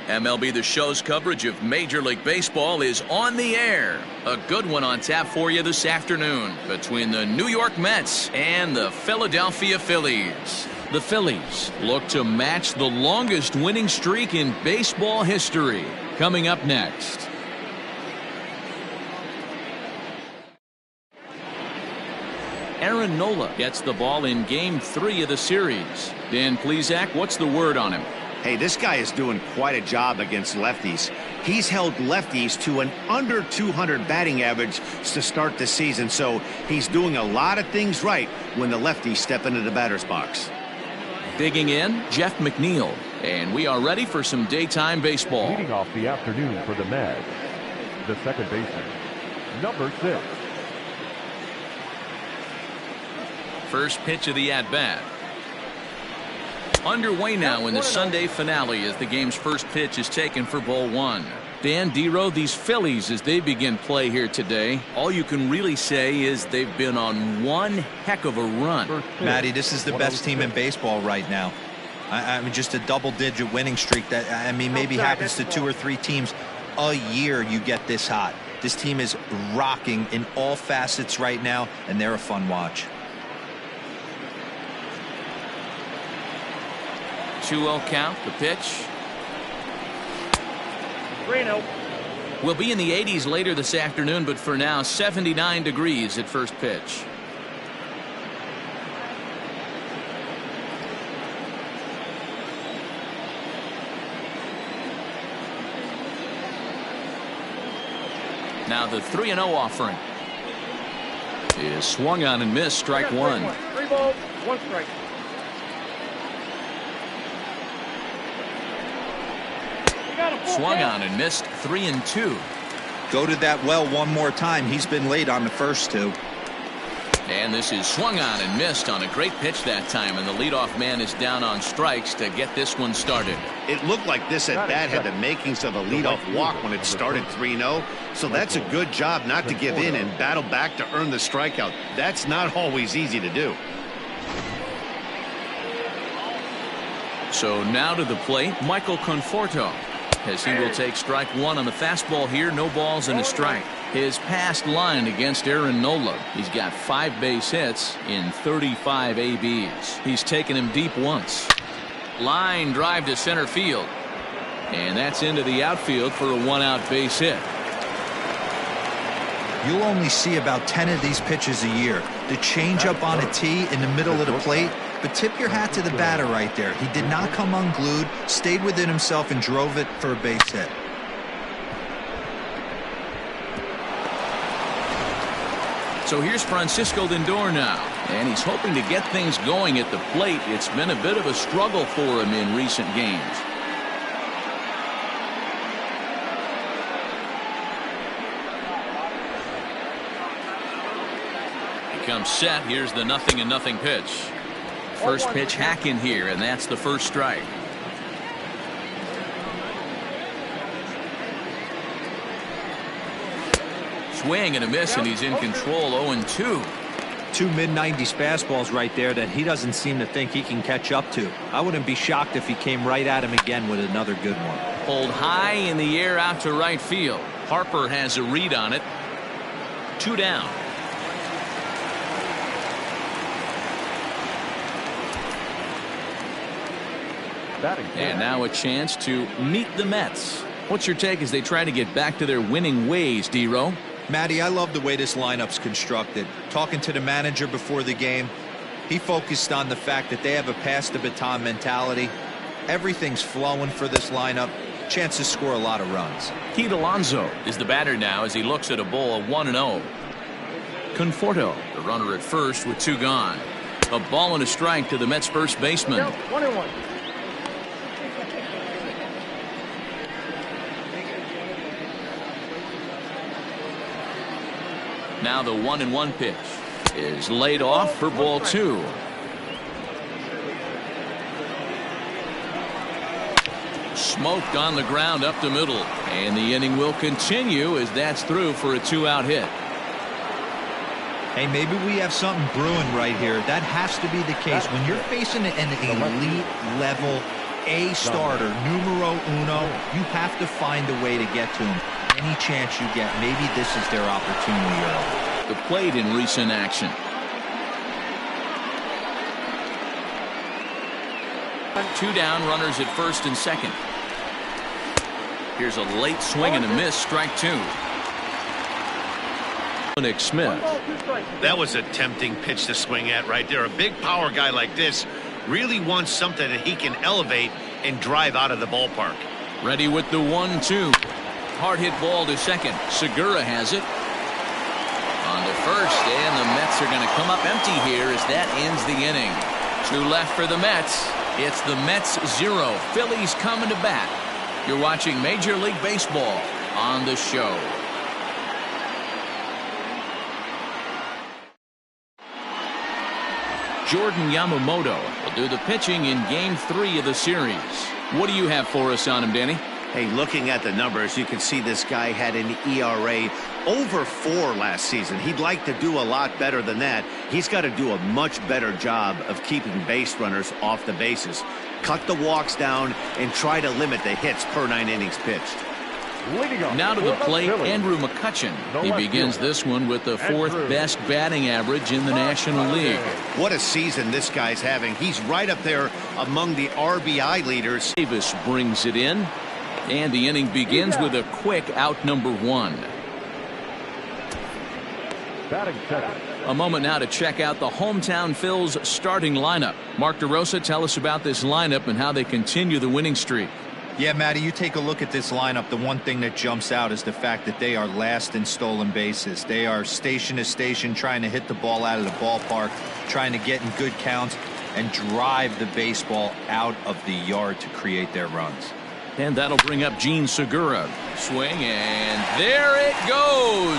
MLB The Show's coverage of Major League Baseball is on the air. A good one on tap for you this afternoon between the New York Mets and the Philadelphia Phillies. The Phillies look to match the longest winning streak in baseball history. Coming up next. Aaron Nola gets the ball in Game 3 of the series. Dan Plesac, what's the word on him? Hey, this guy is doing quite a job against lefties. He's held lefties to an under 200 batting average to start the season, so he's doing a lot of things right when the lefties step into the batter's box. Digging in, Jeff McNeil, and we are ready for some daytime baseball. Leading off the afternoon for the Mets, the second baseman, number 6. First pitch of the at-bat. Underway now in the Sunday finale as the game's first pitch is taken for ball 1. Dan Dero, these Phillies, as they begin play here today, all you can really say is they've been on one heck of a run. Matty, this is the best team in baseball right now. I mean, just a double-digit winning streak that, I mean, maybe happens to 2 or 3 teams a year you get this hot. This team is rocking in all facets right now, and they're a fun watch. 2-0 count, the pitch. 3-0. We'll be in the 80s later this afternoon, but for now, 79 degrees at first pitch. Now the 3-0 offering is swung on and missed, strike 1. 3 balls, 1 strike. Swung on and missed, 3-2. Go to that well one more time. He's been late on the first 2. And this is swung on and missed on a great pitch that time, and the leadoff man is down on strikes to get this one started. It looked like this at-bat had the makings of a leadoff walk when it started 3-0, so that's a good job not to give in and battle back to earn the strikeout. That's not always easy to do. So now to the plate, Michael Conforto, as he will take strike 1 on the fastball here. No balls and a strike. His past line against Aaron Nola, he's got 5 base hits in 35 ABs. He's taken him deep once. Line drive to center field, and that's into the outfield for a 1-out base hit. You'll only see about 10 of these pitches a year. The changeup on a tee in the middle of the plate. But tip your hat to the batter right there. He did not come unglued, stayed within himself, and drove it for a base hit. So here's Francisco Lindor now, and he's hoping to get things going at the plate. It's been a bit of a struggle for him in recent games. He comes set. Here's the 0-0 pitch. First pitch hack in here, and that's the first strike. Swing and a miss, and he's in control. 0-2. 2 mid-90s fastballs right there that he doesn't seem to think he can catch up to. I wouldn't be shocked if he came right at him again with another good one. Pulled high in the air out to right field. Harper has a read on it. 2 down. And now a chance to meet the Mets. What's your take as they try to get back to their winning ways, Dero? Matty, I love the way this lineup's constructed. Talking to the manager before the game, he focused on the fact that they have a pass-the-baton mentality. Everything's flowing for this lineup. Chance to score a lot of runs. Pete Alonso is the batter now as he looks at a bowl of 1-0. Conforto, the runner at first with 2 gone. A ball and a strike to the Mets first baseman. 1-1. Now the 1-1 pitch is laid off for ball 2. Smoked on the ground up the middle, and the inning will continue as that's through for a 2-out hit. Hey, maybe we have something brewing right here. That has to be the case. When you're facing an elite level a starter, numero uno. You have to find a way to get to him. Any chance you get, maybe this is their opportunity early. The plate in recent action. Two down, runners at first and second. Here's a late swing and a miss, strike two. Nick Smith. That was a tempting pitch to swing at right there. A big power guy like this really wants something that he can elevate and drive out of the ballpark. Ready with the 1-2. Hard hit ball to second. Segura has it. On to first, and the Mets are going to come up empty here as that ends the inning. Two left for the Mets. It's the Mets 0. Phillies coming to bat. You're watching Major League Baseball on the show. Jordan Yamamoto will do the pitching in Game 3 of the series. What do you have for us on him, Danny? Hey, looking at the numbers, you can see this guy had an ERA over 4 last season. He'd like to do a lot better than that. He's got to do a much better job of keeping base runners off the bases. Cut the walks down and try to limit the hits per 9 innings pitched. Now to the plate, Andrew McCutchen. He begins this one with the 4th best batting average in the National League. What a season this guy's having. He's right up there among the RBI leaders. Davis brings it in, and the inning begins with a quick out number 1. Batting second. A moment now to check out the hometown Phils starting lineup. Mark DeRosa, tell us about this lineup and how they continue the winning streak. Yeah, Matty, you take a look at this lineup. The one thing that jumps out is the fact that they are last in stolen bases. They are station to station trying to hit the ball out of the ballpark, trying to get in good counts and drive the baseball out of the yard to create their runs. And that'll bring up Gene Segura. Swing, and there it goes.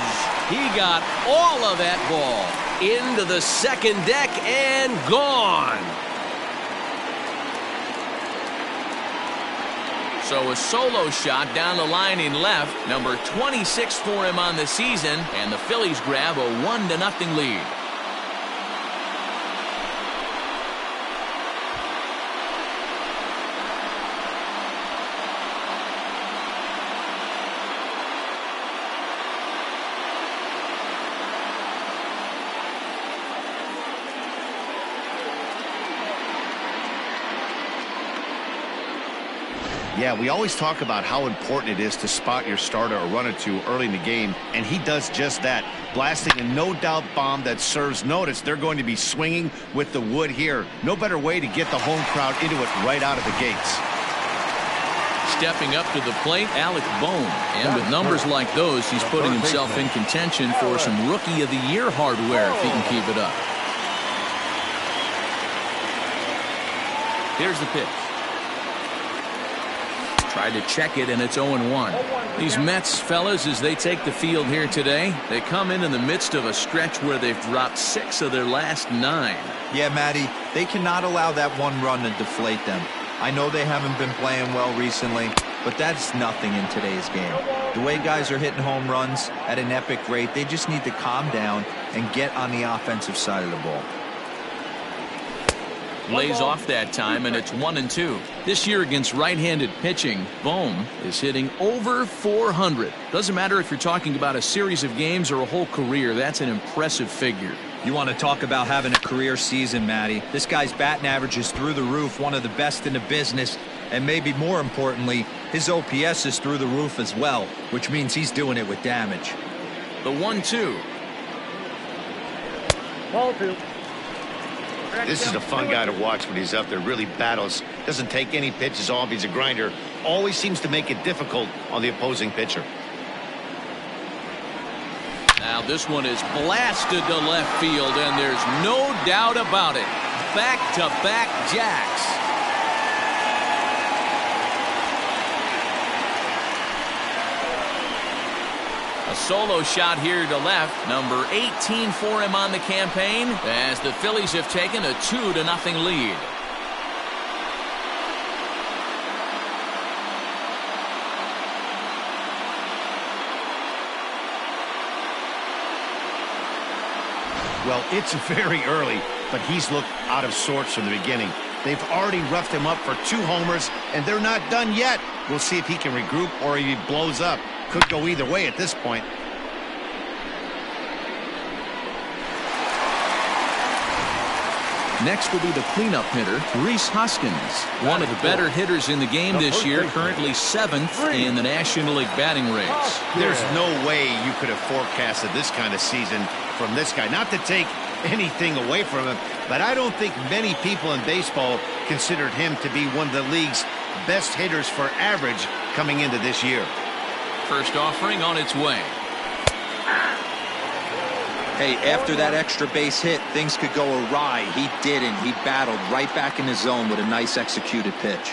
He got all of that ball into the second deck and gone. So a solo shot down the line in left, number 26 for him on the season, and the Phillies grab a 1-0 lead. Yeah, we always talk about how important it is to spot your starter or run it to early in the game, and he does just that, blasting a no-doubt bomb that serves notice. They're going to be swinging with the wood here. No better way to get the home crowd into it right out of the gates. Stepping up to the plate, Alec Bohm. And with numbers like those, he's putting himself in contention for some Rookie of the Year hardware if he can keep it up. Here's the pitch. Tried to check it, and it's 0-1. These Mets, fellas, as they take the field here today, they come in the midst of a stretch where they've dropped 6 of their last 9. Yeah, Matty, they cannot allow that one run to deflate them. I know they haven't been playing well recently, but that's nothing in today's game. The way guys are hitting home runs at an epic rate, they just need to calm down and get on the offensive side of the ball. Lays off that time, and it's 1-2. This year against right-handed pitching, Bohm is hitting over 400. Doesn't matter if you're talking about a series of games or a whole career. That's an impressive figure. You want to talk about having a career season, Matty. This guy's batting average is through the roof, one of the best in the business, and maybe more importantly, his OPS is through the roof as well, which means he's doing it with damage. The 1-2. Ball 2. This is a fun guy to watch when he's up there. Really battles. Doesn't take any pitches off. He's a grinder. Always seems to make it difficult on the opposing pitcher. Now this one is blasted to left field, and there's no doubt about it. Back-to-back jacks. A solo shot here to left, number 18 for him on the campaign, as the Phillies have taken a 2-0 lead. Well, it's very early, but he's looked out of sorts from the beginning. They've already roughed him up for 2 homers, and they're not done yet. We'll see if he can regroup or if he blows up. Could go either way at this point. Next will be the cleanup hitter, Rhys Hoskins. One of the better hitters in the game this year, currently 7th in the National League batting race. There's no way you could have forecasted this kind of season from this guy. Not to take anything away from him, but I don't think many people in baseball considered him to be one of the league's best hitters for average coming into this year. First offering on its way. Hey, after that extra base hit, things could go awry. He didn't. He battled right back in the zone with a nice executed pitch.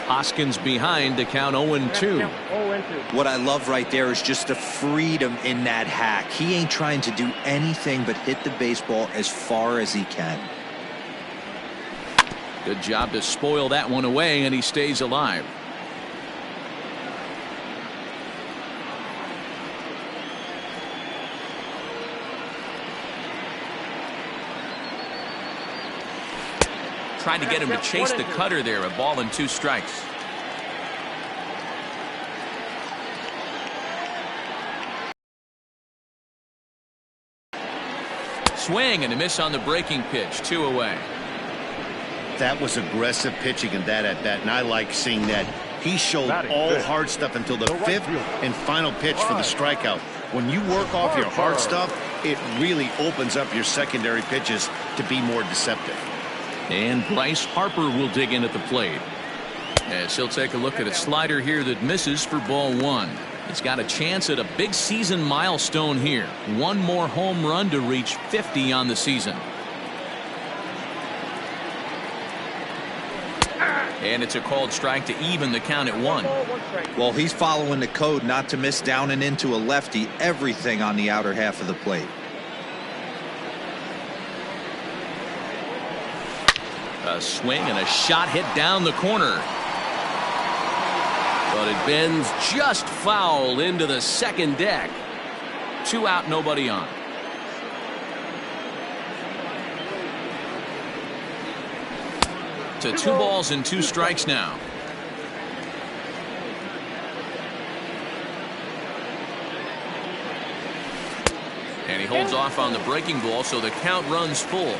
Hoskins behind to count 0-2. What I love right there is just the freedom in that hack. He ain't trying to do anything but hit the baseball as far as he can. Good job to spoil that one away, and he stays alive. Trying to get him to chase the cutter there. A ball and 2 strikes. Swing and a miss on the breaking pitch. 2 away. That was aggressive pitching in that at bat, and I like seeing that. He showed all hard stuff until the 5th and final pitch for the strikeout. When you work off your hard stuff, it really opens up your secondary pitches to be more deceptive. And Bryce Harper will dig in at the plate, as he'll take a look at a slider here that misses for ball 1. He's got a chance at a big season milestone here. 1 more home run to reach 50 on the season. And it's a called strike to even the count at 1. Well, he's following the code not to miss down and into a lefty. Everything on the outer half of the plate. A swing and a shot hit down the corner. But it bends just foul into the second deck. 2 out, nobody on. To 2 balls and 2 strikes now. And he holds off on the breaking ball, so the count runs full.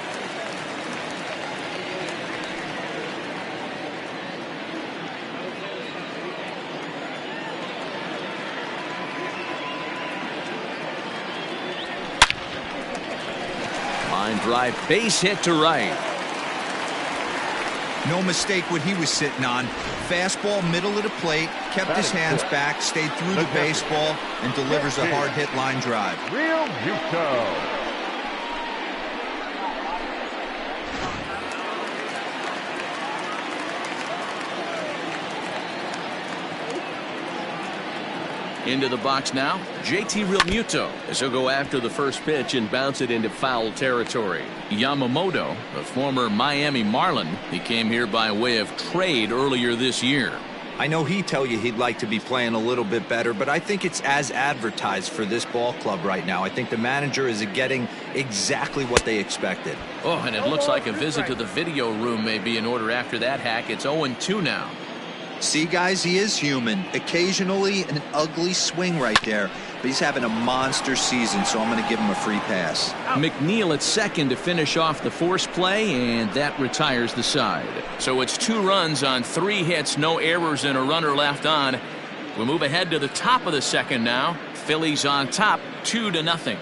Line drive, base hit to right. No mistake what he was sitting on. Fastball middle of the plate, kept his hands back, stayed through the baseball, and delivers a hard hit line drive. Real Muto. Into the box now, JT Realmuto, as he'll go after the first pitch and bounce it into foul territory. Yamamoto, a former Miami Marlin, he came here by way of trade earlier this year. I know he'd tell you he'd like to be playing a little bit better, but I think it's as advertised for this ball club right now. I think the manager is getting exactly what they expected. Oh, and it looks like a visit to the video room may be in order after that hack. It's 0-2 now. See, guys, he is human. Occasionally an ugly swing right there, but he's having a monster season, so I'm going to give him a free pass. McNeil at second to finish off the force play, and that retires the side. So it's 2 runs on 3 hits, no errors, and a runner left on. We move ahead to the top of the second now. Phillies on top, 2-0.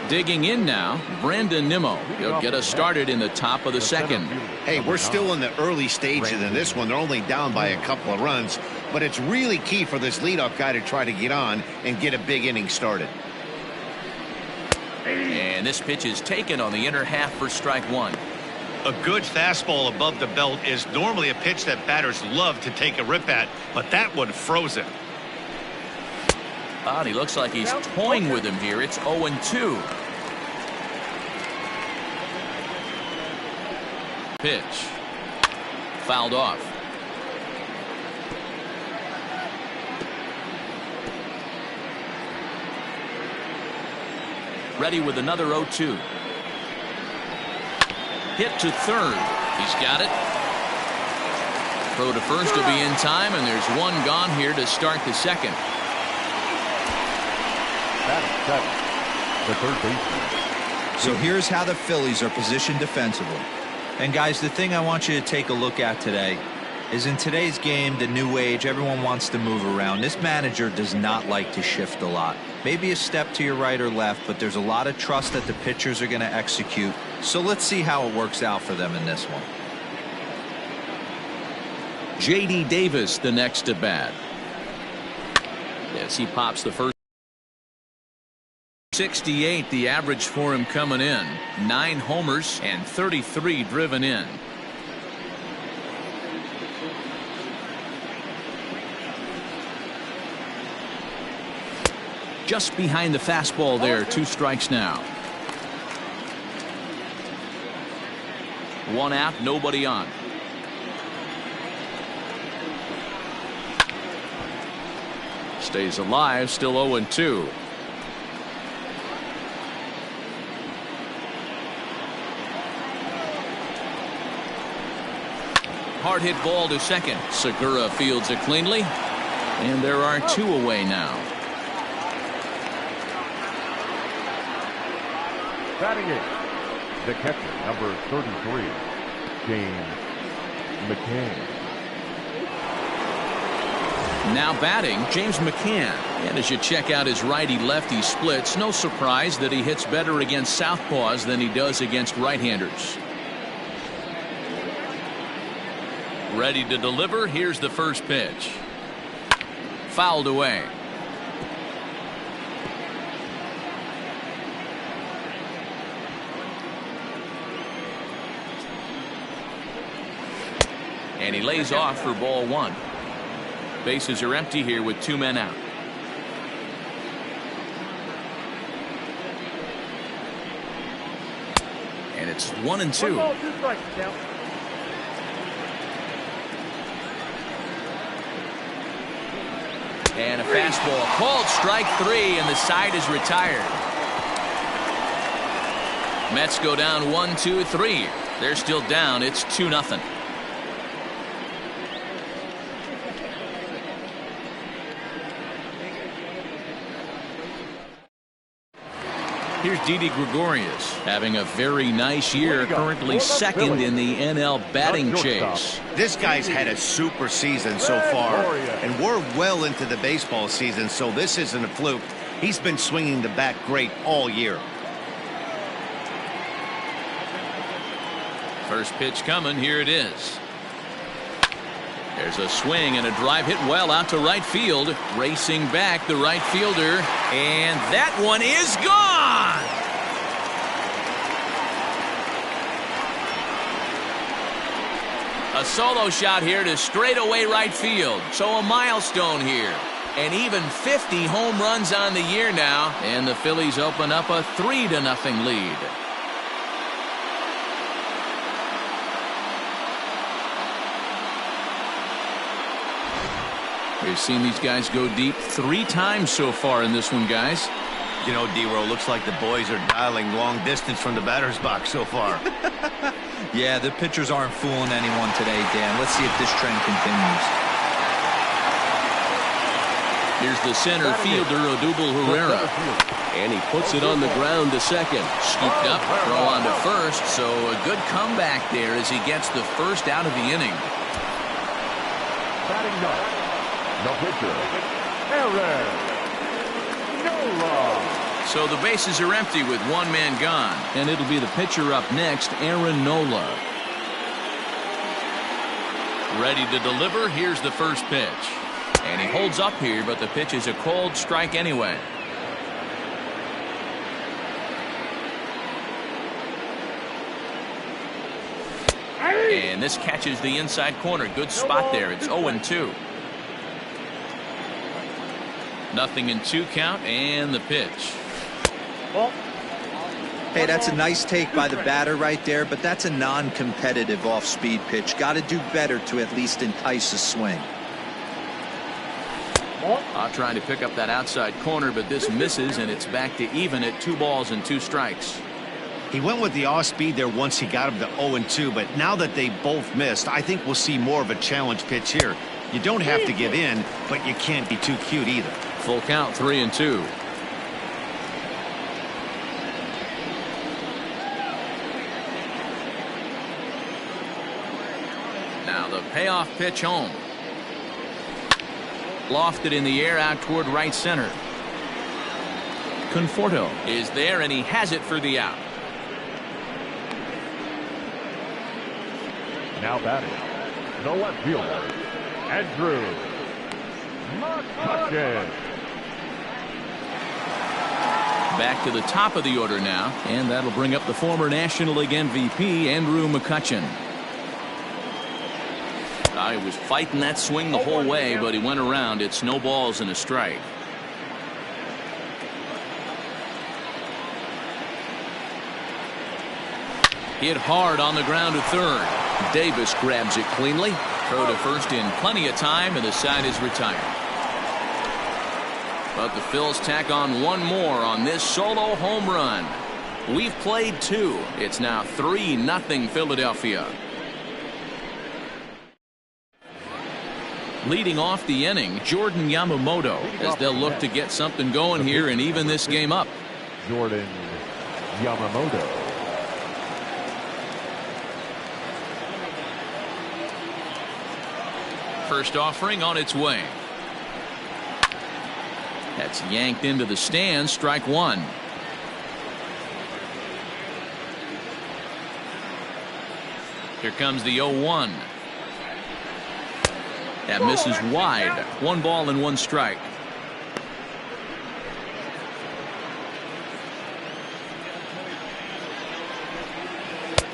Digging in now, Brandon Nimmo. He'll get us started in the top of the second. Hey, we're still in the early stages in this one. They're only down by a couple of runs, but it's really key for this leadoff guy to try to get on and get a big inning started. And this pitch is taken on the inner half for strike 1. A good fastball above the belt is normally a pitch that batters love to take a rip at, but that one froze him. He looks like he's toying with him here. It's 0-2. Pitch. Fouled off. Ready with another 0-2. Hit to third. He's got it. Throw to first will be in time, and there's one gone here to start the second. The third baseman. So here's how the Phillies are positioned defensively. And guys, the thing I want you to take a look at today is in today's game, the new age, everyone wants to move around. This manager does not like to shift a lot. Maybe a step to your right or left, but there's a lot of trust that the pitchers are going to execute. So let's see how it works out for them in this one. J.D. Davis the next to bat. Yes, he pops the first. 68 the average for him coming in. 9 homers and 33 driven in. Just behind the fastball there. 2 strikes now. 1 out, nobody on. Stays alive, still 0-2. Hard hit ball to second. Segura fields it cleanly. And there are 2 away now. Batting it, the catcher, number 33, James McCann. Now batting, James McCann. And as you check out his righty-lefty splits, no surprise that he hits better against southpaws than he does against right-handers. Ready to deliver. Here's the first pitch. Fouled away. And he lays off for ball 1. Bases are empty here with 2 men out. And it's 1-2. And a fastball called strike 3, and the side is retired. Mets go down 1-2-3. They're still down. It's 2-0. Here's Didi Gregorius having a very nice year, currently second in the NL batting chase. This guy's had a super season so far, and we're well into the baseball season, so this isn't a fluke. He's been swinging the bat great all year. First pitch coming. Here it is. There's a swing and a drive hit well out to right field. Racing back the right fielder, and that one is gone. A solo shot here to straightaway right field. So a milestone here. And even 50 home runs on the year now, and the Phillies open up a 3-0 lead. We've seen these guys go deep 3 times so far in this one, guys. You know, D-Row, looks like the boys are dialing long distance from the batter's box so far. Yeah, the pitchers aren't fooling anyone today, Dan. Let's see if this trend continues. Here's the center fielder, Odubel Herrera. And he puts it on the ground to second. Scooped up, throw on to first. So a good comeback there as he gets the first out of the inning. Batting ninth, the pitcher, Aaron Nola. So the bases are empty with 1 man gone. And it'll be the pitcher up next, Aaron Nola. Ready to deliver. Here's the first pitch. And he holds up here, but the pitch is a called strike anyway. And this catches the inside corner. Good spot there. It's 0-2. 0-2 count, and the pitch. Hey, that's a nice take by the batter right there, but that's a non-competitive off-speed pitch. Got to do better to at least entice a swing. Trying to pick up that outside corner, but this misses, and it's back to even at 2 balls and 2 strikes. He went with the off speed there once he got him to 0-2, but now that they both missed, I think we'll see more of a challenge pitch here. You don't have to give in, but you can't be too cute either. Full count, 3-2. Now the payoff pitch home. Lofted in the air out toward right center. Conforto is there, and he has it for the out. Now batting, the left fielder, Andrew McCutchen. Back to the top of the order now, and that'll bring up the former National League MVP, Andrew McCutchen. He was fighting that swing the whole way, but he went around. It's no balls and a strike. Hit hard on the ground to third. Davis grabs it cleanly. Throw to first in plenty of time, and the side is retired. But the Phils tack on one more on this solo home run. We've played 2. It's now 3-0 Philadelphia. Leading off the inning, Jordan Yamamoto, as they'll look to get something going here and even this game up. Jordan Yamamoto. First offering on its way. That's yanked into the stands. Strike 1. Here comes the 0-1. That misses wide. 1 ball and 1 strike.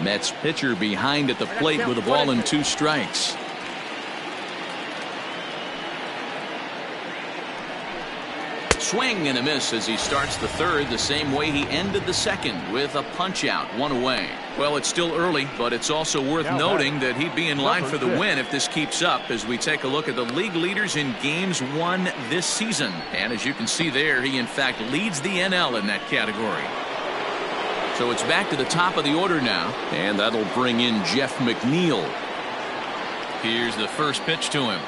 Mets pitcher behind at the plate with a ball and 2 strikes. Swing and a miss as he starts the third the same way he ended the second, with a punch out, 1 away. Well, it's still early, but it's also worth noting that he'd be in line for the win if this keeps up, as we take a look at the league leaders in games won this season. And as you can see there, he in fact leads the NL in that category. So it's back to the top of the order now, and that'll bring in Jeff McNeil. Here's the first pitch to him.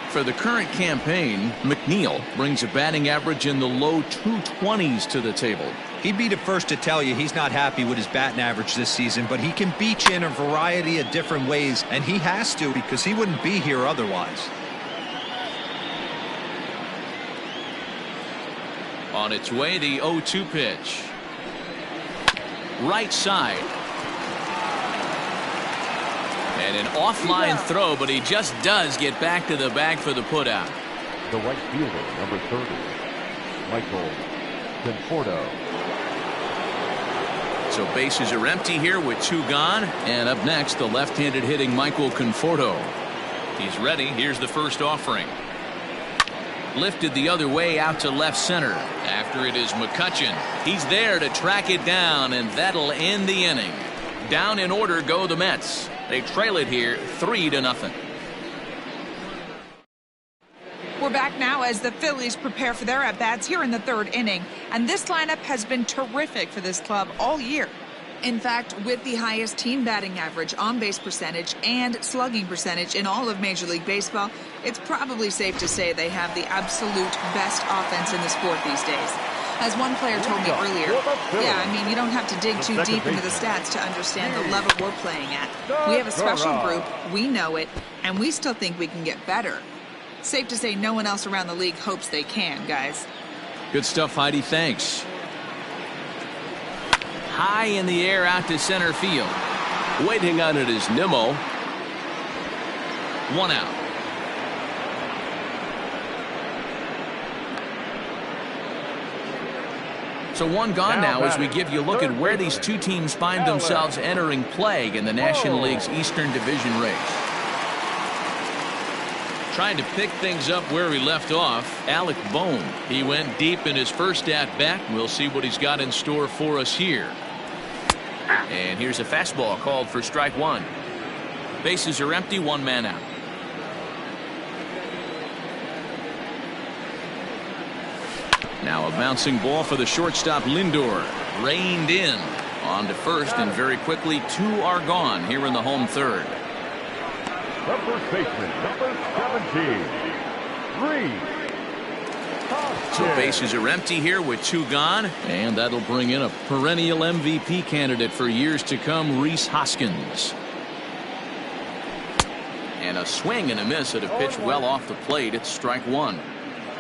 For the current campaign, McNeil brings a batting average in the low 220s to the table. He'd be the first to tell you he's not happy with his batting average this season, but he can beat you in a variety of different ways, and he has to, because he wouldn't be here otherwise. On its way, the 0-2 pitch. Right side. And an offline throw, but he just does get back to the bag for the putout. The right fielder, number 30, Michael Conforto. So bases are empty here with 2 gone. And up next, the left-handed hitting Michael Conforto. He's ready. Here's the first offering. Lifted the other way out to left center. After it is McCutchen. He's there to track it down, and that'll end the inning. Down in order go the Mets. They trail it here 3-0. We're back now as the Phillies prepare for their at-bats here in the 3rd inning. And this lineup has been terrific for this club all year. In fact, with the highest team batting average, on-base percentage, and slugging percentage in all of Major League Baseball, it's probably safe to say they have the absolute best offense in the sport these days. As one player told me earlier, yeah, I mean, you don't have to dig too deep into the stats to understand the level we're playing at. We have a special group, we know it, and we still think we can get better. Safe to say no one else around the league hopes they can, guys. Good stuff, Heidi. Thanks. High in the air out to center field. Waiting on it is Nimmo. 1 out. So 1 gone now as we give you a look at where these 2 teams find themselves entering play in the National League's Eastern Division race. Trying to pick things up where he left off, Alec Bohm. He went deep in his first at-bat. We'll see what he's got in store for us here. And here's a fastball called for strike 1. Bases are empty, 1 man out. Now a bouncing ball for the shortstop Lindor. Reined in. On to first, and very quickly 2 are gone here in the home third. The first baseman, number 17, So bases are empty here with 2 gone, and that'll bring in a perennial MVP candidate for years to come, Rhys Hoskins. And a swing and a miss at a pitch well off the plate. It's strike 1.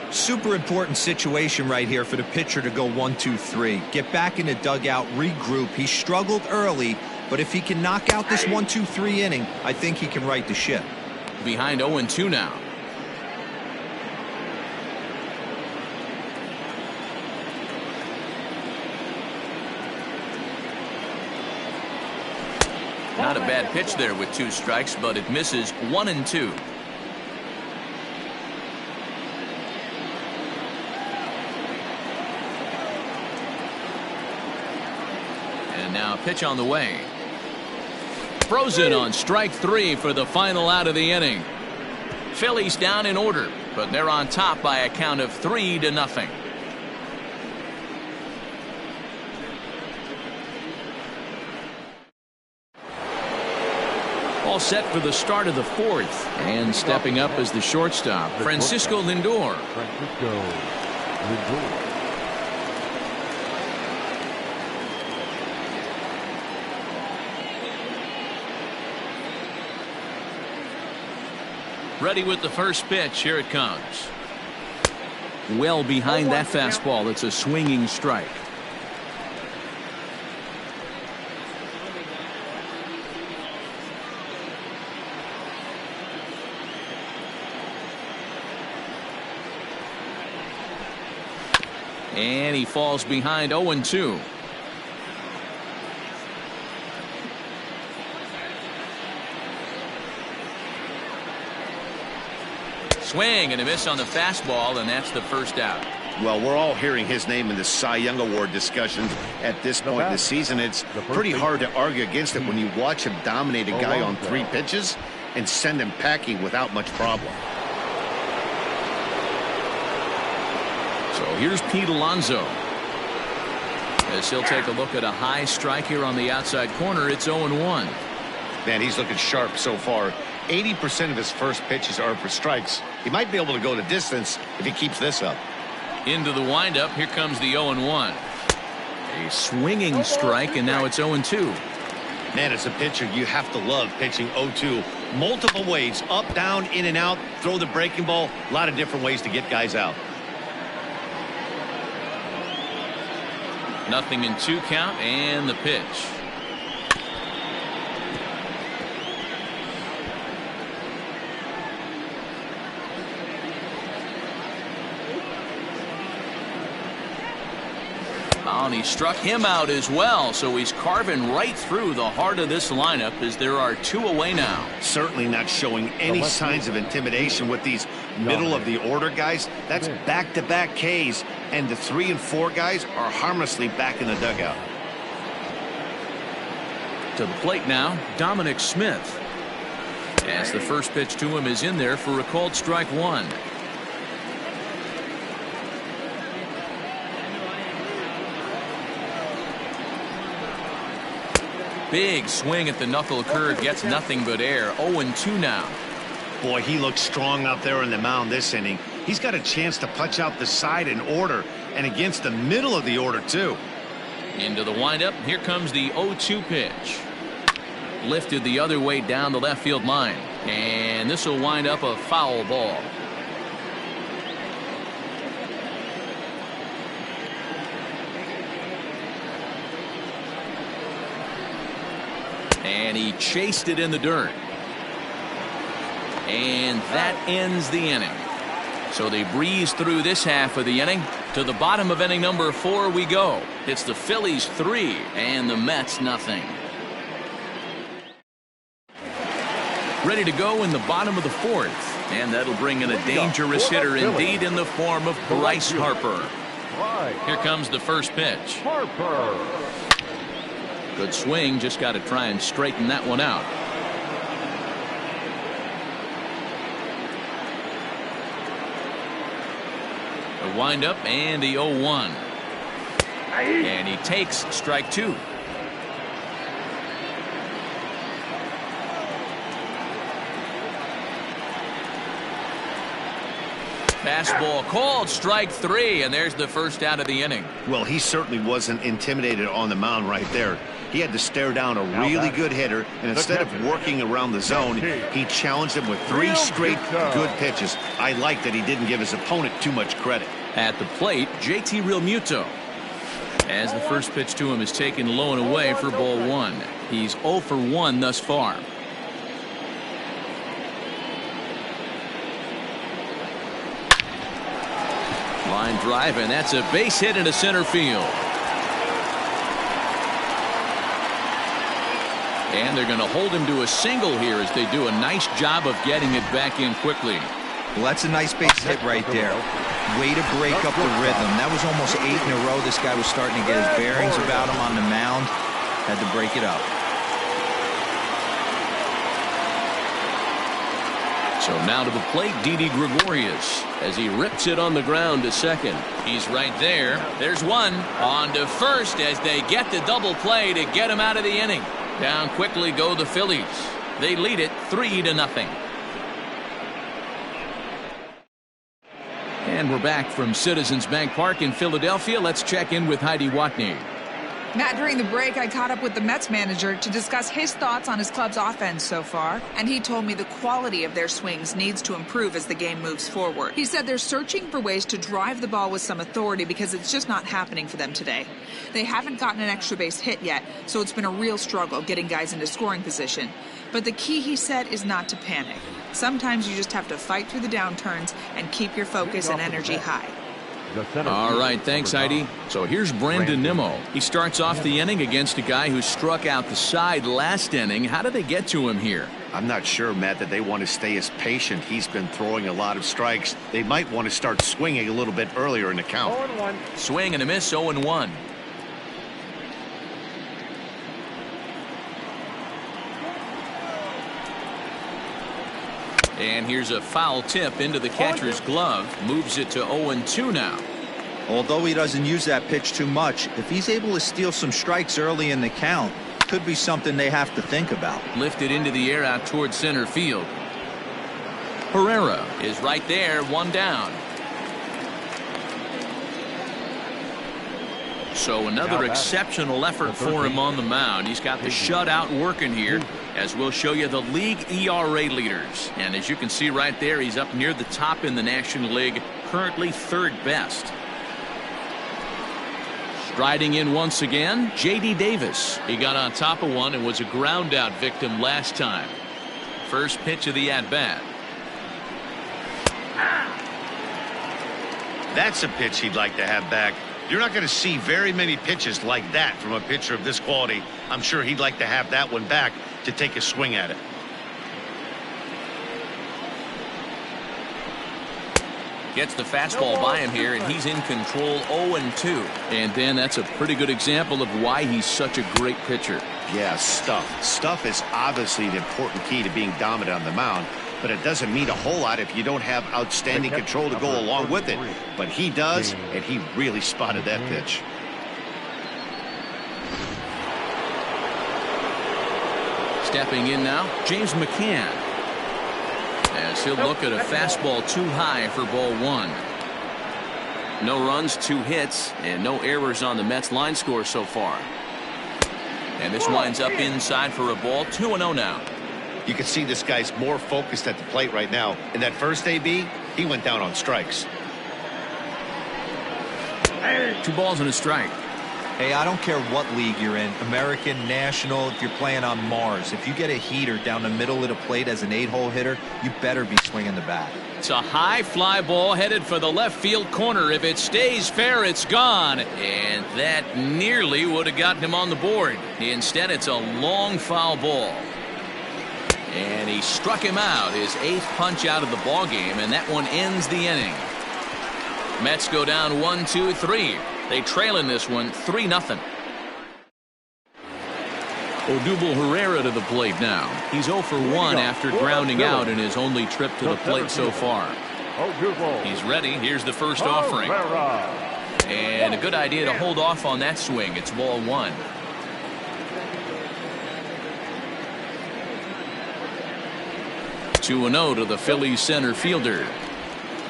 Super important situation right here for the pitcher to go 1-2-3. Get back in the dugout, regroup. He struggled early, but if he can knock out this 1-2-3 inning, I think he can right the ship. Behind 0-2 now. Not a bad pitch there with 2 strikes, but it misses 1-2. And now a pitch on the way. Frozen on strike 3 for the final out of the inning. Phillies down in order, but they're on top by a count of 3-0. All set for the start of the 4th, and stepping up as the shortstop, Francisco Lindor. Ready with the first pitch. Here it comes. Well behind that fastball. It's a swinging strike. And he falls behind 0-2. Swing and a miss on the fastball, and that's the first out. Well, we're all hearing his name in the Cy Young Award discussions at this point in the season. It's pretty hard to argue against it when you watch him dominate a guy on 3 pitches and send him packing without much problem. So here's Pete Alonso. As he'll take a look at a high strike here on the outside corner. It's 0-1. Man, he's looking sharp so far. 80% of his first pitches are for strikes. He might be able to go the distance if he keeps this up. Into the windup. Here comes the 0-1. A swinging strike, and now it's 0-2. Man, as a pitcher, you have to love pitching 0-2. Multiple ways, up, down, in and out, throw the breaking ball. A lot of different ways to get guys out. 0-2 count, and the pitch. Oh, and he struck him out as well, so he's carving right through the heart of this lineup as there are 2 away now. Certainly not showing any signs of intimidation with these middle of the order guys. That's back-to-back Ks, and the 3 and 4 guys are harmlessly back in the dugout. To the plate now, Dominic Smith. As the first pitch to him is in there for a called strike 1. Big swing at the knuckle curve, gets nothing but air. 0-2 now. Boy, he looks strong out there on the mound this inning. He's got a chance to punch out the side in order, and against the middle of the order too. Into the windup. Here comes the 0-2 pitch. Lifted the other way down the left field line, and this will wind up a foul ball. And he chased it in the dirt. And that ends the inning. So they breeze through this half of the inning. To the bottom of inning number 4 we go. It's the Phillies 3 and the Mets nothing. Ready to go in the bottom of the 4th. And that'll bring in a dangerous hitter indeed in the form of Bryce Harper. Here comes the first pitch. Good swing, just got to try and straighten that one out. The windup and the 0-1. And he takes strike 2. Fastball called, strike 3, and there's the first out of the inning. Well, he certainly wasn't intimidated on the mound right there. He had to stare down a really good hitter, and instead of working around the zone, he challenged him with 3 straight good pitches. I like that he didn't give his opponent too much credit. At the plate, JT Realmuto. As the first pitch to him is taken low and away for ball 1. He's 0 for 1 thus far. Line drive, and that's a base hit into center field. And they're going to hold him to a single here as they do a nice job of getting it back in quickly. Well, that's a nice base hit right there. Way to break up the rhythm. That was almost 8 in a row. This guy was starting to get his bearings about him on the mound. Had to break it up. So now to the plate, Didi Gregorius as he rips it on the ground to second. He's right there. There's one. On to first as they get the double play to get him out of the inning. Down quickly go the Phillies. They lead it 3-0. And we're back from Citizens Bank Park in Philadelphia. Let's check in with Heidi Watney. Matt, during the break, I caught up with the Mets manager to discuss his thoughts on his club's offense so far, and he told me the quality of their swings needs to improve as the game moves forward. He said they're searching for ways to drive the ball with some authority because it's just not happening for them today. They haven't gotten an extra base hit yet, so it's been a real struggle getting guys into scoring position. But the key, he said, is not to panic. Sometimes you just have to fight through the downturns and keep your focus and energy high. All right, thanks, Heidi. So here's Brandon Nimmo. He starts off the inning against a guy who struck out the side last inning. How did they get to him here? I'm not sure, Matt, that they want to stay as patient. He's been throwing a lot of strikes. They might want to start swinging a little bit earlier in the count. 0-1. Swing and a miss, 0-1. And here's a foul tip into the catcher's glove. Moves it to 0-2 now. Although he doesn't use that pitch too much, if he's able to steal some strikes early in the count, could be something they have to think about. Lifted into the air out towards center field. Herrera is right there, 1 down. So another exceptional effort for him on the mound. He's got the shutout working here, as we'll show you the league ERA leaders. And as you can see right there, he's up near the top in the National League, currently 3rd best. Striding in once again, J.D. Davis. He got on top of one and was a ground out victim last time. First pitch of the at-bat. That's a pitch he'd like to have back. You're not going to see very many pitches like that from a pitcher of this quality. I'm sure he'd like to have that one back to take a swing at it. Gets the fastball by him here, and he's in control, 0-2. And then that's a pretty good example of why he's such a great pitcher. Yeah, stuff. Stuff is obviously the important key to being dominant on the mound. But it doesn't mean a whole lot if you don't have outstanding control to go along with it. But he does, and he really spotted that pitch. Stepping in now, James McCann. As he'll look at a fastball too high for ball 1. No runs, 2 hits, and no errors on the Mets line score so far. And this winds up inside for a ball, 2-0 now. You can see this guy's more focused at the plate right now. In that first AB, he went down on strikes. 2 balls and a strike. Hey, I don't care what league you're in, American, National, if you're playing on Mars. If you get a heater down the middle of the plate as an 8-hole hitter, you better be swinging the bat. It's a high fly ball headed for the left field corner. If it stays fair, it's gone. And that nearly would have gotten him on the board. Instead, it's a long foul ball. And he struck him out, his 8th punch out of the ball game, and that one ends the inning. Mets go down 1-2-3. They trail in this one 3-0. Odubel Herrera to the plate now. He's 0 for 1 after grounding out in his only trip to the plate so far. He's ready. Here's the first offering. And a good idea to hold off on that swing. It's ball one. Two and 0 to the Phillies center fielder.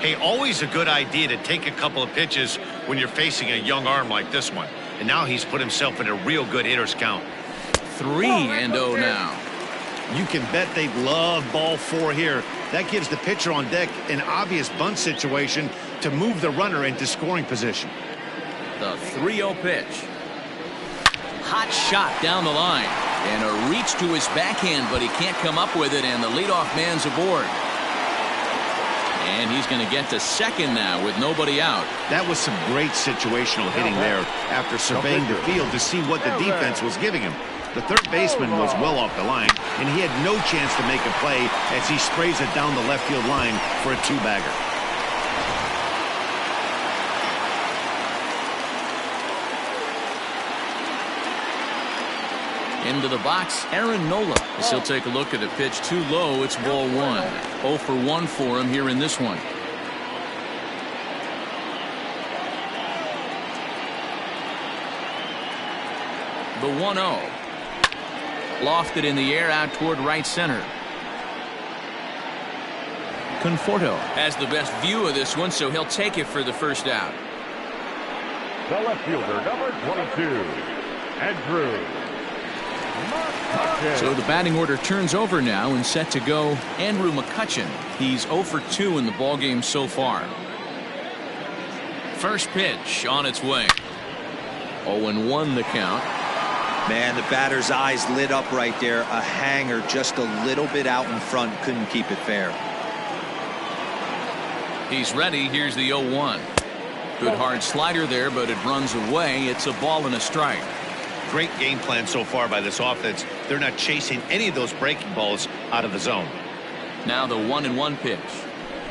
Hey, always a good idea to take a couple of pitches when you're facing a young arm like this one. And now he's put himself in a real good hitter's count. 3-0 now. You can bet they love ball 4 here. That gives the pitcher on deck an obvious bunt situation to move the runner into scoring position. The 3-0 pitch. Hot shot down the line. And a reach to his backhand, but he can't come up with it, and the leadoff man's aboard. And he's going to get to second now with nobody out. That was some great situational hitting there after surveying the field to see what the defense was giving him. The third baseman was well off the line, and he had no chance to make a play as he sprays it down the left field line for a two-bagger. Into the box, Aaron Nola. As he'll take a look at a pitch too low. It's ball one. 0 for 1 for him here in this one. The 1-0. Lofted in the air out toward right center. Conforto has the best view of this one, so he'll take it for the first out. The left fielder, number 22, Andrew. So the batting order turns over now and set to go Andrew McCutchen. He's 0 for 2 in the ballgame so far. First pitch on its way. 0-1 the count. Man, the batter's eyes lit up right there. A hanger just a little bit out in front. Couldn't keep it fair. He's ready. Here's the 0-1. Good hard slider there, but it runs away. It's a ball and a strike. Great game plan so far by this offense. They're not chasing any of those breaking balls out of the zone. Now the 1-1 pitch.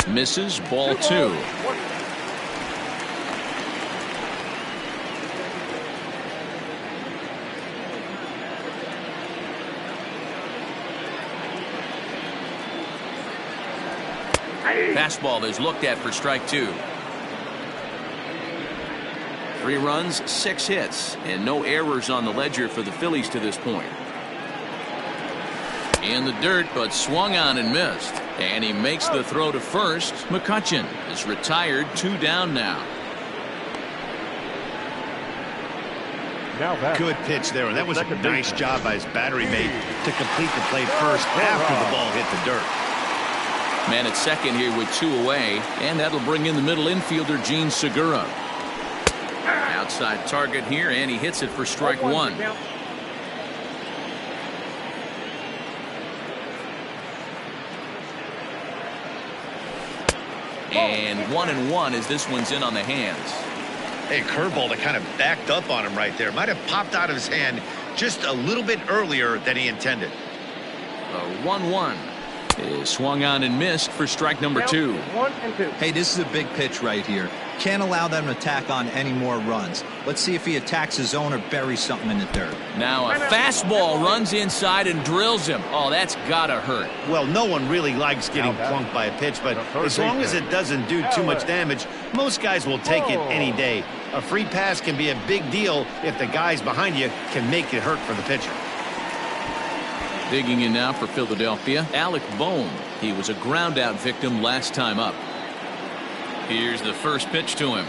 Misses. Ball 2. Fastball is looked at for strike 2. 3 runs, 6 hits, and no errors on the ledger for the Phillies to this point. In the dirt, but swung on and missed. And he makes the throw to first. McCutchen is retired. 2 down now. Good pitch there, and that was a nice job by his battery mate to complete the play first after the ball hit the dirt. Man at second here with 2 away, and that'll bring in the middle infielder Gene Segura. Outside target here, and he hits it for strike 1. And 1-1 as this one's in on the hands. Hey, curveball that kind of backed up on him right there. Might have popped out of his hand just a little bit earlier than he intended. The 1-1 is swung on and missed for strike number 2. 1 and 2. Hey, this is a big pitch right here. Can't allow them to tack on any more runs. Let's see if he attacks his zone or buries something in the dirt. Now a fastball runs inside and drills him. Oh, that's gotta hurt. Well, no one really likes getting plunked by a pitch, but as long as it doesn't do too much damage, most guys will take it any day. A free pass can be a big deal if the guys behind you can make it hurt for the pitcher. Digging in now for Philadelphia, Alec Bohm. He was a ground out victim last time up. Here's the first pitch to him.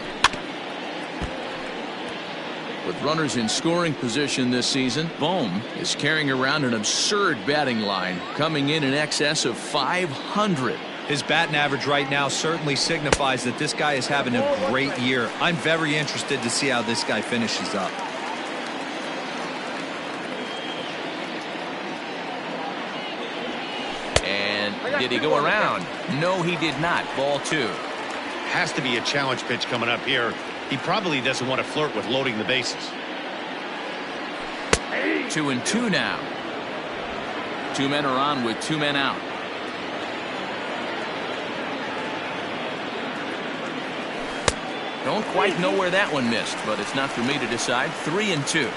With runners in scoring position this season, Bohm is carrying around an absurd batting line, coming in excess of 500. His batting average right now certainly signifies that this guy is having a great year. I'm very interested to see how this guy finishes up. And did he go around? No, he did not. Ball 2. Has to be a challenge pitch coming up here. He probably doesn't want to flirt with loading the bases. 2-2 now. 2 men are on with 2 men out. Don't quite know where that one missed, but it's not for me to decide. 3-2.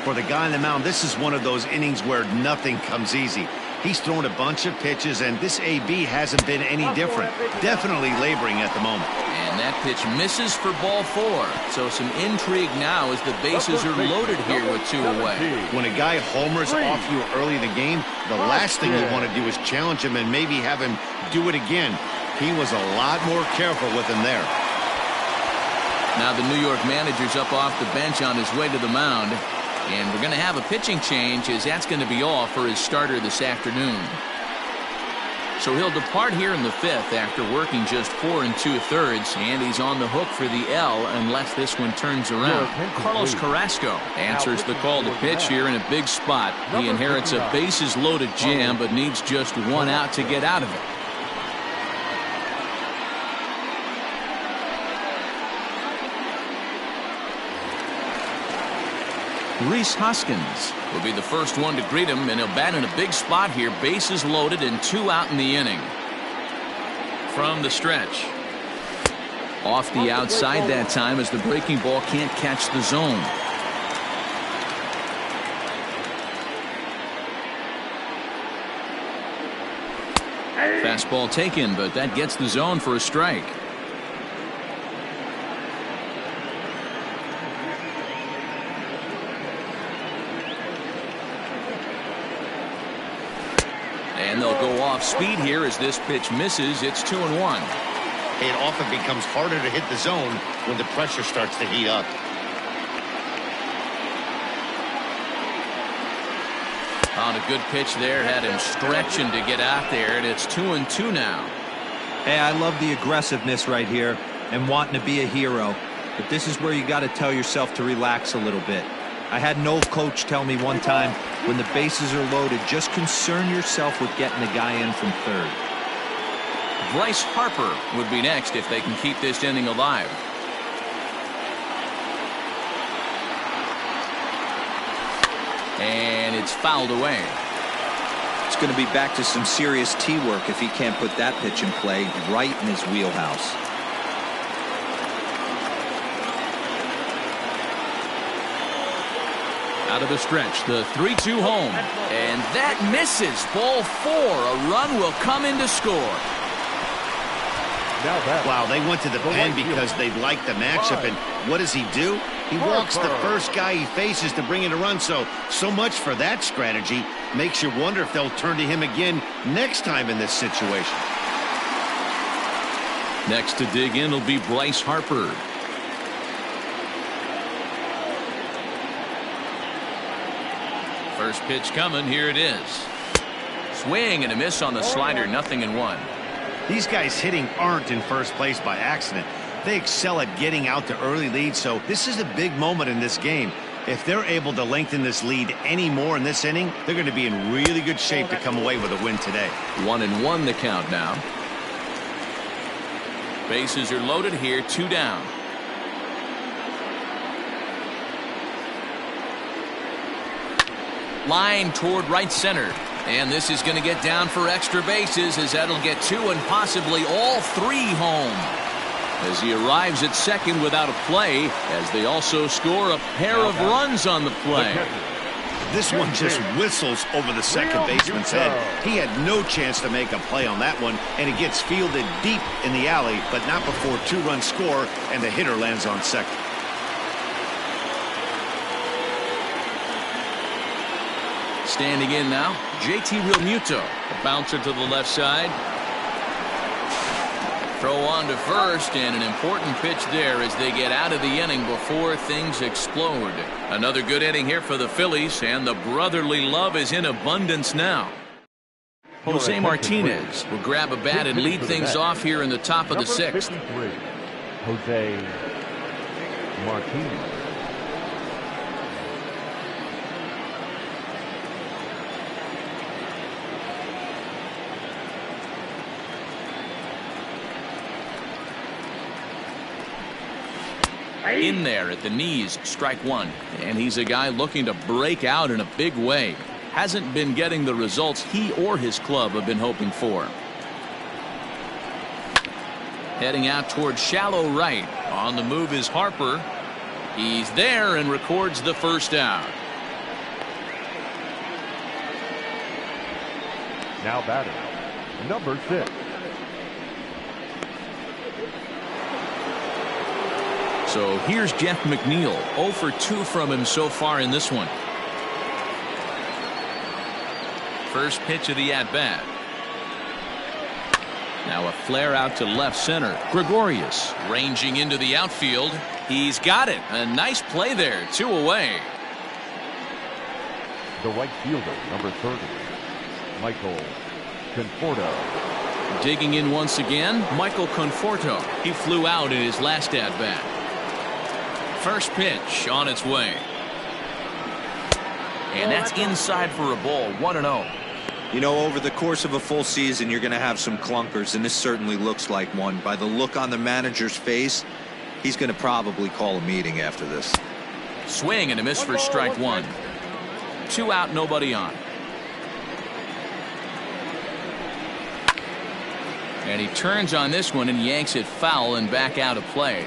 For the guy on the mound, this is one of those innings where nothing comes easy. He's thrown a bunch of pitches, and this AB hasn't been any different. Definitely laboring at the moment. And that pitch misses for ball 4. So some intrigue now as the bases are loaded here with 2 away. When a guy homers off you early in the game, the last thing you want to do is challenge him and maybe have him do it again. He was a lot more careful with him there. Now the New York manager's up off the bench on his way to the mound. And we're going to have a pitching change, as that's going to be all for his starter this afternoon. So he'll depart here in the 5th after working just 4 2/3, and he's on the hook for the L unless this one turns around. Carlos Carrasco answers the call to pitch here in a big spot. He inherits a bases-loaded jam, but needs just 1 out to get out of it. Rhys Hoskins will be the first one to greet him, and he'll bat in a big spot here. Bases loaded and 2 out in the inning. From the stretch. Off the outside that time, as the breaking ball can't catch the zone. Fastball taken, but that gets the zone for a strike. And they'll go off speed here as this pitch misses. It's 2-1. It often becomes harder to hit the zone when the pressure starts to heat up. On a good pitch there, had him stretching to get out there, and it's 2-2 now. Hey, I love the aggressiveness right here and wanting to be a hero. But this is where you got to tell yourself to relax a little bit. I had an old coach tell me one time, when the bases are loaded, just concern yourself with getting the guy in from third. Bryce Harper would be next if they can keep this inning alive. And it's fouled away. It's going to be back to some serious tee work if he can't put that pitch in play right in his wheelhouse. Out of the stretch, the 3-2 home. And that misses. Ball 4. A run will come in to score. Wow, they went to the pen because they liked the matchup. And what does he do? He walks the first guy he faces to bring in a run. So much for that strategy. Makes you wonder if they'll turn to him again next time in this situation. Next to dig in will be Bryce Harper. First pitch coming. Here it is. Swing and a miss on the slider. 0-1. These guys hitting aren't in first place by accident. They excel at getting out to early leads, so this is a big moment in this game. If they're able to lengthen this lead any more in this inning, they're going to be in really good shape to come away with a win today. 1-1 the count now. Bases are loaded here. 2 down. Line toward right center. And this is going to get down for extra bases, as that'll get 2 and possibly all 3 home. As he arrives at second without a play, as they also score a pair of runs on the play. This one just whistles over the second baseman's head. He had no chance to make a play on that one, and it gets fielded deep in the alley, but not before 2-run score, and the hitter lands on second. Standing in now, JT Realmuto. A bouncer to the left side. Throw on to first, and an important pitch there as they get out of the inning before things explode. Another good inning here for the Phillies, and the brotherly love is in abundance now. Jose Martinez will grab a bat and lead things off here in the top of the 6th. Jose Martinez. In there at the knees, strike 1. And he's a guy looking to break out in a big way. Hasn't been getting the results he or his club have been hoping for. Heading out towards shallow right. On the move is Harper. He's there and records the first out. Now batting, number 6. So here's Jeff McNeil. 0 for 2 from him so far in this one. First pitch of the at-bat. Now a flare out to left center. Gregorius ranging into the outfield. He's got it. A nice play there. 2 away. The right fielder, number 30, Michael Conforto. Digging in once again, Michael Conforto. He flew out in his last at-bat. First pitch on its way. And that's inside for a ball. 1-0. You know, over the course of a full season, you're going to have some clunkers, and this certainly looks like one. By the look on the manager's face, he's going to probably call a meeting after this. Swing and a miss for strike 1. 2 out, nobody on. And he turns on this one and yanks it foul and back out of play.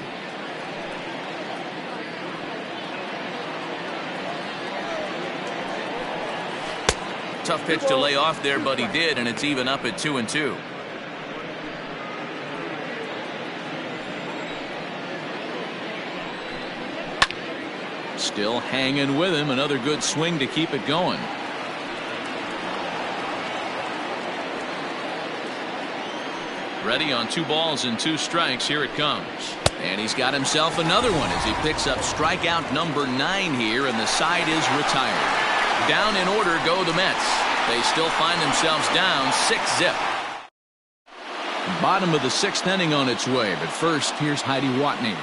Tough pitch to lay off there, but he did, and it's even up at 2-2. Still hanging with him. Another good swing to keep it going. Ready on 2 balls and 2 strikes. Here it comes. And he's got himself another one as he picks up strikeout number 9 here, and the side is retired. Down in order go the Mets. They still find themselves down 6-zip. Bottom of the 6th inning on its way, but first here's Heidi Watney.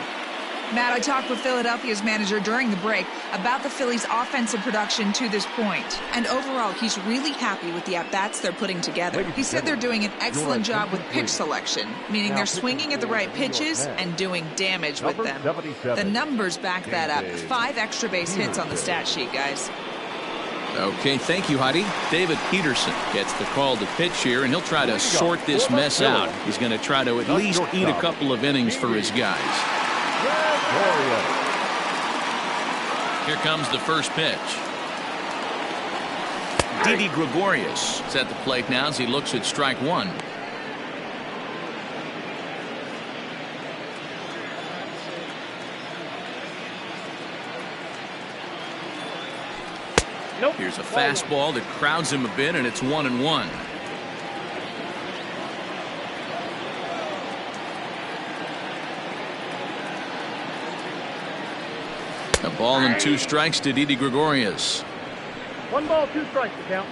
Matt, I talked with Philadelphia's manager during the break about the Phillies' offensive production to this point. And overall, he's really happy with the at-bats they're putting together. He said they're doing an excellent job with pitch selection, meaning they're swinging at the right pitches and doing damage with them. The numbers back that up. 5 extra base hits on the stat sheet, guys. Okay, thank you, Heidi. David Peterson gets the call to pitch here, and he'll try to sort this mess out. He's going to try to at least eat a couple of innings for his guys. Here comes the first pitch. Didi Gregorius is at the plate now as he looks at strike 1. Here's a fastball that crowds him a bit, and it's 1-1. A ball and 2 strikes to Didi Gregorius. 1 ball, 2 strikes to count.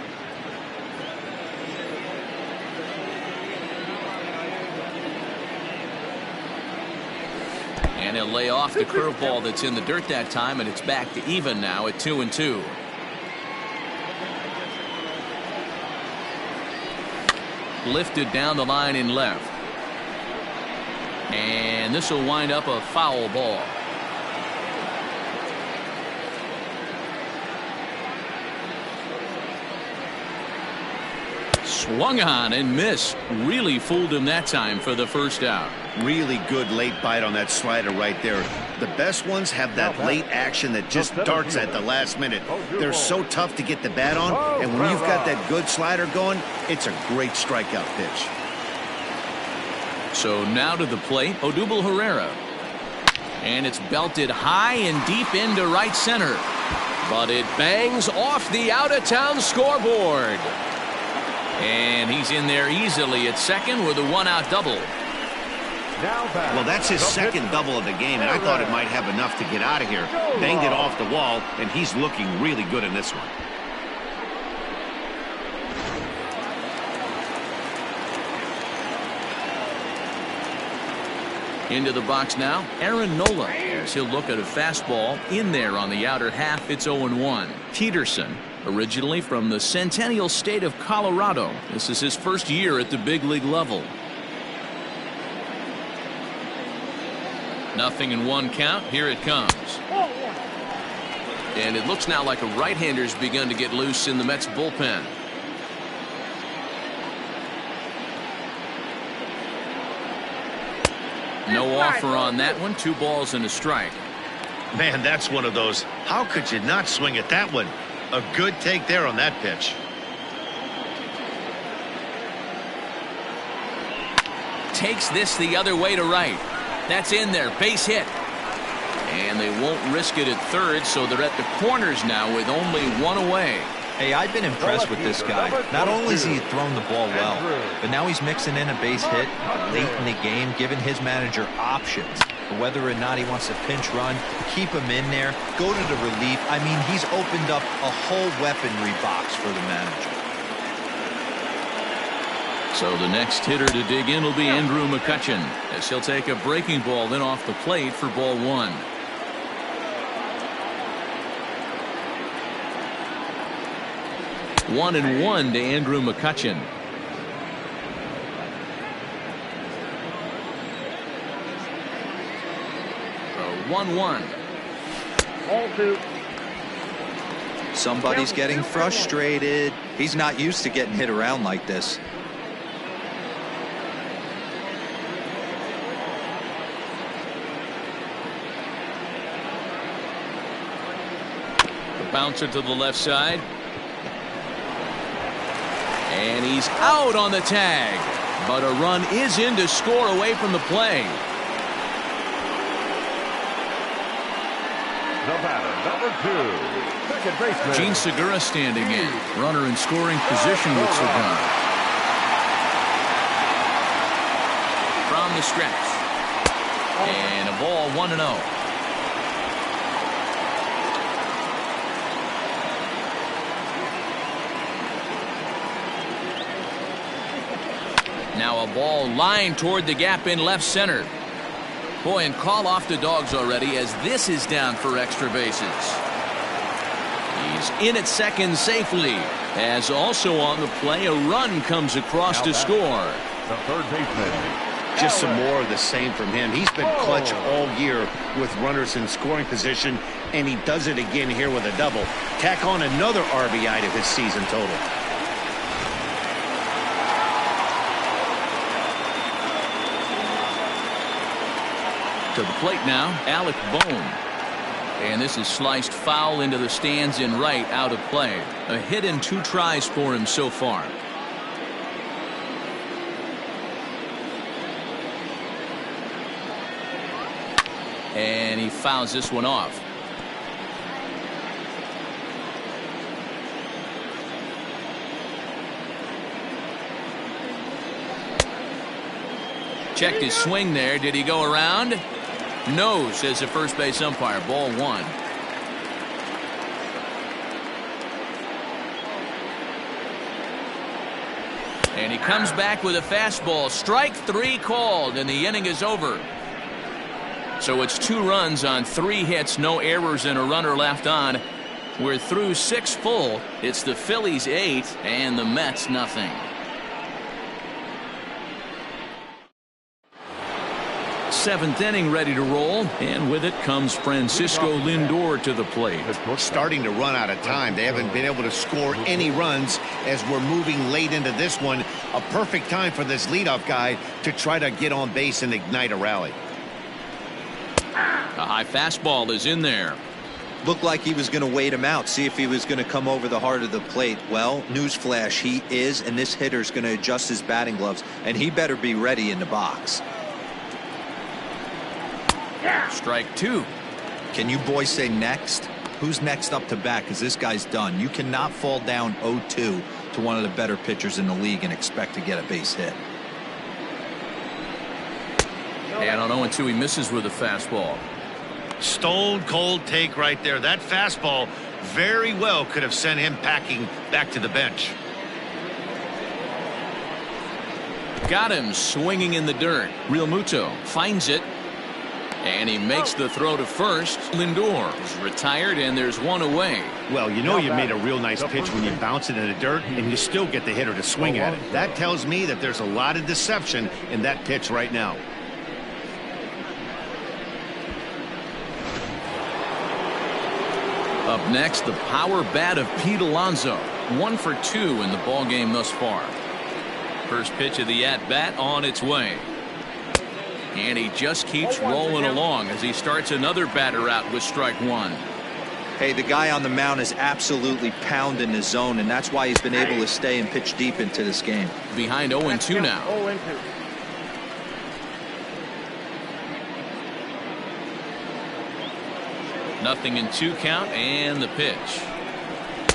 And he'll lay off the curveball that's in the dirt that time, and it's back to even now at 2-2. Lifted down the line in left. And this will wind up a foul ball. Swung on and missed. Really fooled him that time for the first out. Really good late bite on that slider right there. The best ones have that late action that just darts at the last minute. They're so tough to get the bat on, and when you've got that good slider going, it's a great strikeout pitch. So now to the plate, Odubel Herrera. And it's belted high and deep into right center. But it bangs off the out-of-town scoreboard. And he's in there easily at second with a 1-out double. Well, that's his second double of the game, and I thought it might have enough to get out of here. Banged it off the wall, and he's looking really good in this one. Into the box now, Aaron Nola, as he'll look at a fastball in there on the outer half. It's 0-1. Peterson, originally from the Centennial State of Colorado. This is his first year at the big league level. 0-1 count. Here it comes. And it looks now like a right-hander's begun to get loose in the Mets bullpen. No offer on that one. 2 balls and a strike. Man, that's one of those. How could you not swing at that one? A good take there on that pitch. takes this the other way to right. That's in there. Base hit. And they won't risk it at third, so they're at the corners now with only one away. Hey, I've been impressed with this guy. Not only has he thrown the ball well, but now he's mixing in a base hit late in the game, giving his manager options for whether or not he wants to pinch run, keep him in there, go to the relief. I mean, he's opened up a whole weaponry box for the manager. So the next hitter to dig in will be Andrew McCutchen, as he'll take a breaking ball in off the plate for ball one. One and one to Andrew McCutchen. A 1-1. Ball two. Somebody's getting frustrated. He's not used to getting hit around like this. The bouncer to the left side. And he's out on the tag. But a run is in to score away from the play. The batter, number 2, second baseman. Gene Segura standing in. Runner in scoring position with Segura. From the stretch. And a ball 1-0. Now a ball lined toward the gap in left center. Boy, and call off the Dogs already as this is down for extra bases. He's in at second safely, as also on the play a run comes across to score. The third baseman. Just some more of the same from him. He's been clutch all year with runners in scoring position, and he does it again here with a double. Tack on another RBI to his season total. To the plate now, Alec Bohm. And this is sliced foul into the stands in right, out of play. A hit in 2 tries for him so far. And he fouls this one off. Checked his swing there. Did he go around? No, says the first base umpire. Ball 1. And he comes back with a fastball. Strike 3 called, and the inning is over. So it's 2 runs on 3 hits, no errors, and a runner left on. We're through 6 full. It's the Phillies 8 and the Mets nothing. 7th inning ready to roll, and with it comes Francisco Lindor to the plate. Starting to run out of time. They haven't been able to score any runs as we're moving late into this one. A perfect time for this leadoff guy to try to get on base and ignite a rally. A high fastball is in there. Looked like he was going to wait him out, see if he was going to come over the heart of the plate. Well, newsflash, he is, and this hitter's going to adjust his batting gloves, and he better be ready in the box. Strike 2. Can you boys say next? Who's next up to bat? Because this guy's done. You cannot fall down 0-2 to one of the better pitchers in the league and expect to get a base hit. And on 0-2, he misses with a fastball. Stone cold take right there. That fastball very well could have sent him packing back to the bench. Got him swinging in the dirt. Real Muto finds it. And he makes the throw to first. Lindor is retired, and there's 1 away. Well, you know you made a real nice pitch when you bounce it in the dirt and you still get the hitter to swing at it. That tells me that there's a lot of deception in that pitch right now. Up next, the power bat of Pete Alonso. 1 for 2 in the ballgame thus far. First pitch of the at-bat on its way. And he just keeps rolling along as he starts another batter out with strike 1. Hey, the guy on the mound is absolutely pounding the zone, and that's why he's been able to stay and pitch deep into this game. Behind 0-2 now. 0-2. 0-2 count and the pitch.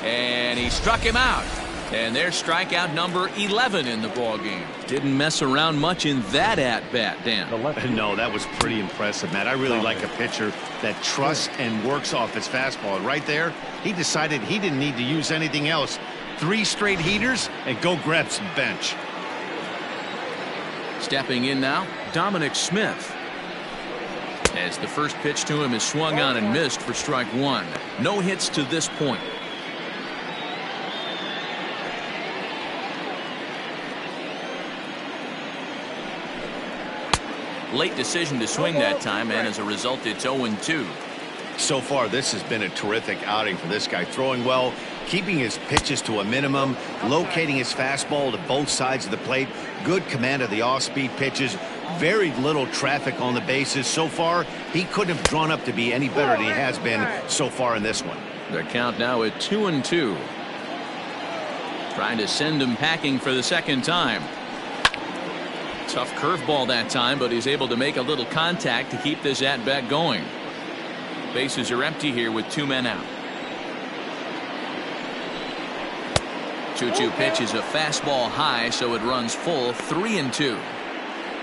And he struck him out. And there's strikeout number 11 in the ball game. Didn't mess around much in that at-bat, Dan. No, that was pretty impressive, Matt. I really like a pitcher that trusts and works off his fastball. Right there, he decided he didn't need to use anything else. 3 straight heaters and go grab some bench. Stepping in now, Dominic Smith. As the first pitch to him is swung on and missed for strike 1. No hits to this point. Late decision to swing that time, and as a result, it's 0-2. So far, this has been a terrific outing for this guy. Throwing well, keeping his pitches to a minimum, locating his fastball to both sides of the plate, good command of the off-speed pitches, very little traffic on the bases. So far, he couldn't have drawn up to be any better than he has been so far in this one. The count now at 2-2. Trying to send him packing for the second time. Tough curveball that time, but he's able to make a little contact to keep this at-bat going. Bases are empty here with 2 men out. 2-2 pitch is a fastball high, so it runs full. 3-2.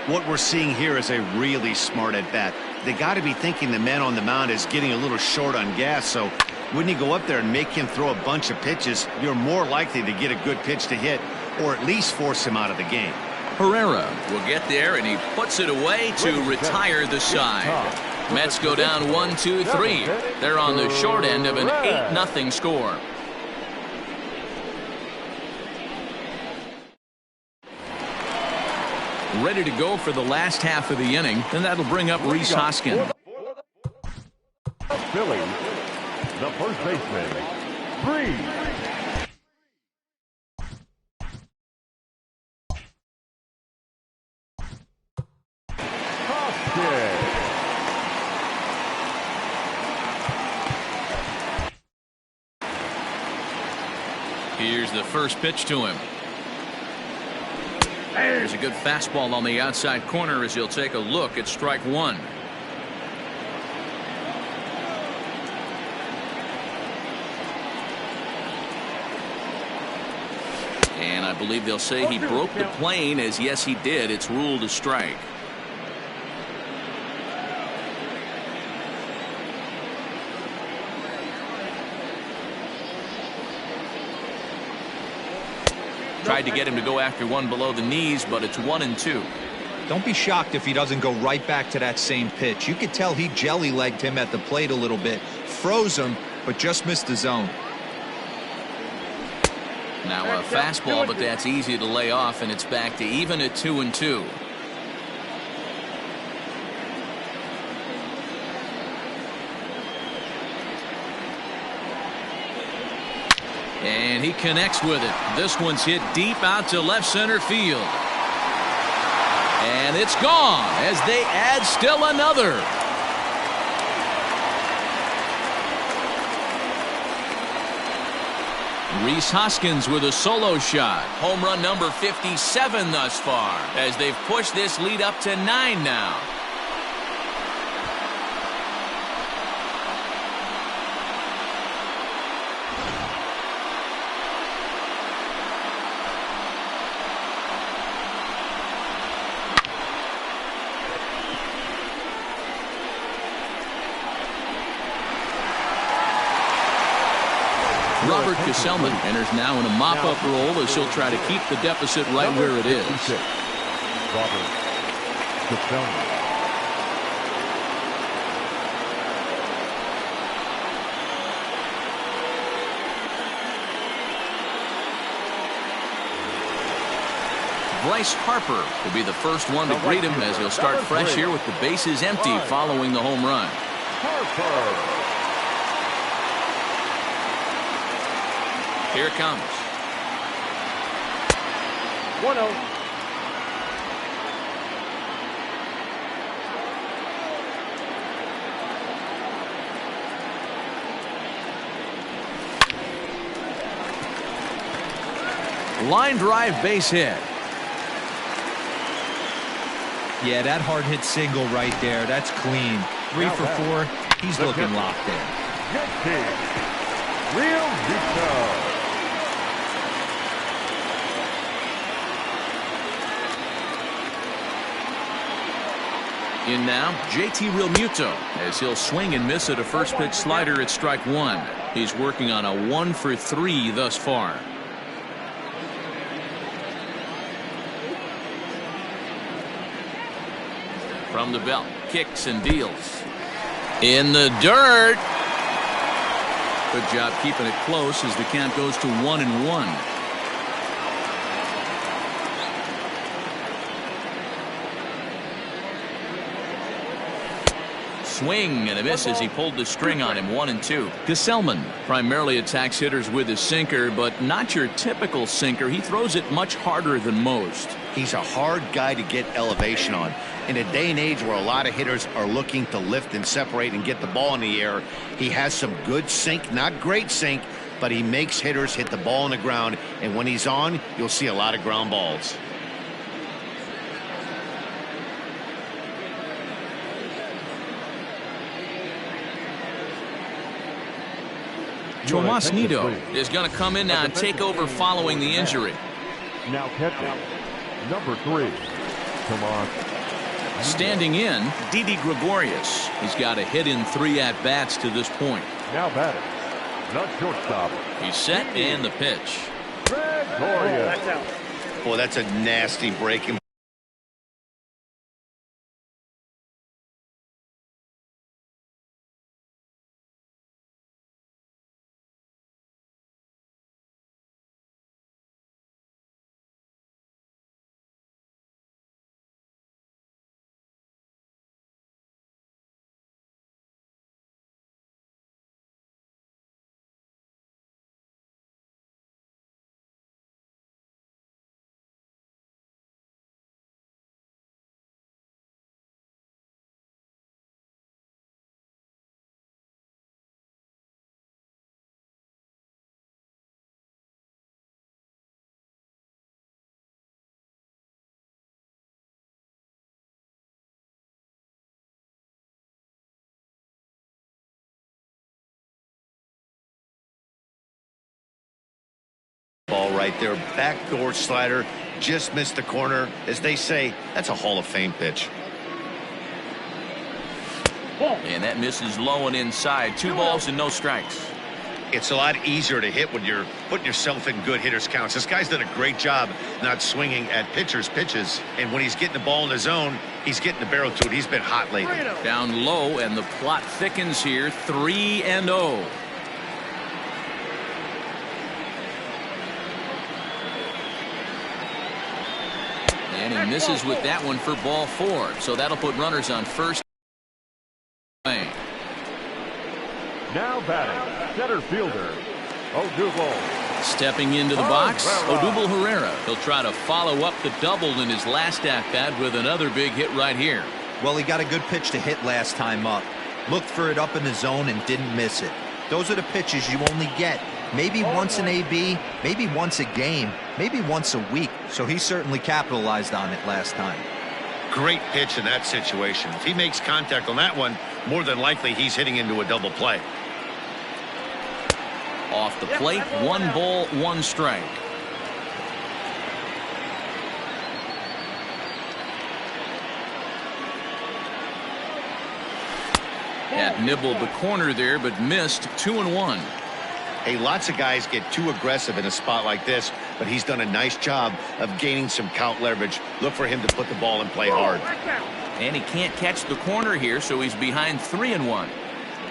What we're seeing here is a really smart at-bat. They got to be thinking the man on the mound is getting a little short on gas, so when you go up there and make him throw a bunch of pitches, you're more likely to get a good pitch to hit or at least force him out of the game. Herrera will get there, and he puts it away to retire the side. Mets go down 1-2-3. They're on the short end of an 8-0 score. Ready to go for the last half of the inning, and that'll bring up Rhys Hoskins. Phillies, the first baseman, Rhys. Here's the first pitch to him. There's a good fastball on the outside corner as he'll take a look at strike 1. And I believe they'll say he broke the plane, as yes he did. It's ruled a strike. Tried to get him to go after one below the knees, but it's 1-2. Don't be shocked if he doesn't go right back to that same pitch. You could tell he jelly-legged him at the plate a little bit, froze him, but just missed the zone. Now a fastball, but that's easy to lay off, and it's back to even at 2-2. And he connects with it. This one's hit deep out to left center field. And it's gone as they add still another. Rhys Hoskins with a solo shot. Home run number 57 thus far, as they've pushed this lead up to 9 now. Robert Gesellman enters now in a mop-up role as he'll try to keep the deficit right where it is. Robert Gesellman. Bryce Harper will be the first one to greet him as he'll start fresh here with the bases empty following the home run. Harper. Here it comes. 1-0. Line drive base hit. Yeah, that hard hit single right there. That's clean. 3 for 4. He's looking locked in. Real Muto. In now, JT Realmuto, as he'll swing and miss at a first pitch slider at strike one. He's working on a 1-for-3 thus far. From the belt, kicks and deals. In the dirt. Good job keeping it close as the count goes to 1-1. Swing and a miss as he pulled the string on him. 1-2. Gesellman primarily attacks hitters with his sinker, but not your typical sinker. He throws it much harder than most. He's a hard guy to get elevation on. In a day and age where a lot of hitters are looking to lift and separate and get the ball in the air, he has some good sink, not great sink, but he makes hitters hit the ball on the ground, and when he's on, you'll see a lot of ground balls. Tomas Nido is going to come in now and take over following the injury. Now catching, number 3, Tomas. Standing in, Didi Gregorius. He's got a hit in 3 at-bats to this point. Now batting, the shortstop. He's set and the pitch. Gregorius. Boy, that's a nasty breaking. Ball right there, backdoor slider, just missed the corner. As they say, that's a Hall of Fame pitch. And that misses low and inside. 2 balls and no strikes. It's a lot easier to hit when you're putting yourself in good hitters counts. This guy's done a great job not swinging at pitchers' pitches, and when he's getting the ball in the zone, he's getting the barrel to it. He's been hot lately. Down low, and the plot thickens here. 3-0. And he misses with that one for ball 4. So that'll put runners on first. Now batting, center fielder, Odubel. Stepping into the box, Odubel Herrera. He'll try to follow up the double in his last at-bat with another big hit right here. Well, he got a good pitch to hit last time up. Looked for it up in the zone and didn't miss it. Those are the pitches you only get maybe once in AB, maybe once a game, maybe once a week. So he certainly capitalized on it last time. Great pitch in that situation. If he makes contact on that one, more than likely he's hitting into a double play. Off the plate, 1 ball, 1 strike. Had nibbled the corner there, but missed. 2-1. Hey, lots of guys get too aggressive in a spot like this, but he's done a nice job of gaining some count leverage. Look for him to put the ball in play hard. And he can't catch the corner here, so he's behind 3-1.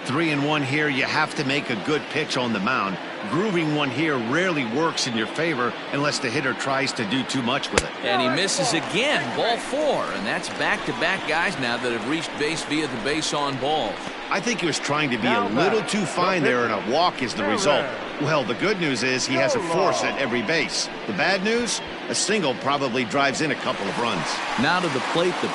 3-1 here. You have to make a good pitch on the mound. Grooving one here rarely works in your favor unless the hitter tries to do too much with it. And he misses again. Ball 4. And that's back-to-back guys now that have reached base via the base on balls. I think he was trying to be a little too fine there, and a walk is the result. Well, the good news is he has a force at every base. The bad news? A single probably drives in a couple of runs. Now to the plate, the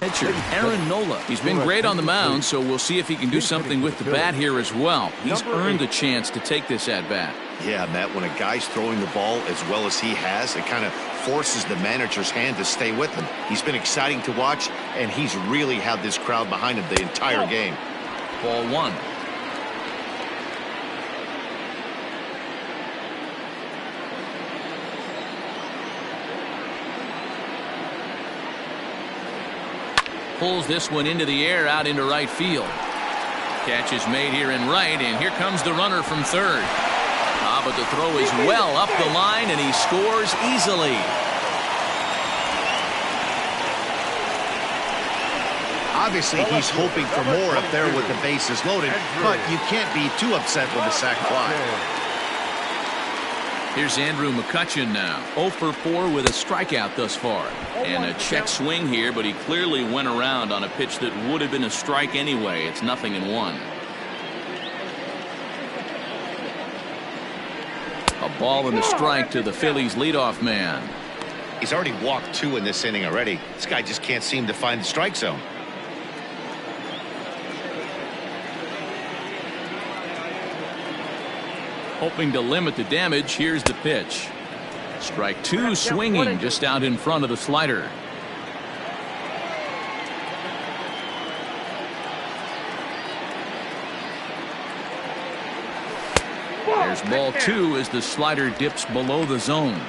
Pitcher Aaron Nola. He's been great on the mound, so we'll see if he can do something with the bat here as well. He's earned a chance to take this at bat. Yeah, Matt, when a guy's throwing the ball as well as he has, it kind of forces the manager's hand to stay with him. He's been exciting to watch, and he's really had this crowd behind him the entire game. Ball one. Pulls this one into the air out into right field. Catch is made here in right, and here comes the runner from third. But the throw is well up the line, and he scores easily. Obviously, he's hoping for more up there with the bases loaded, but you can't be too upset with the sac fly. Here's Andrew McCutchen now. 0 for 4 with a strikeout thus far. And a check swing here, but he clearly went around on a pitch that would have been a strike anyway. It's 0-1. A ball and a strike to the Phillies leadoff man. He's already walked 2 in this inning already. This guy just can't seem to find the strike zone. Hoping to limit the damage. Here's the pitch. Strike 2 swinging just out in front of the slider. There's ball 2 as the slider dips below the zone.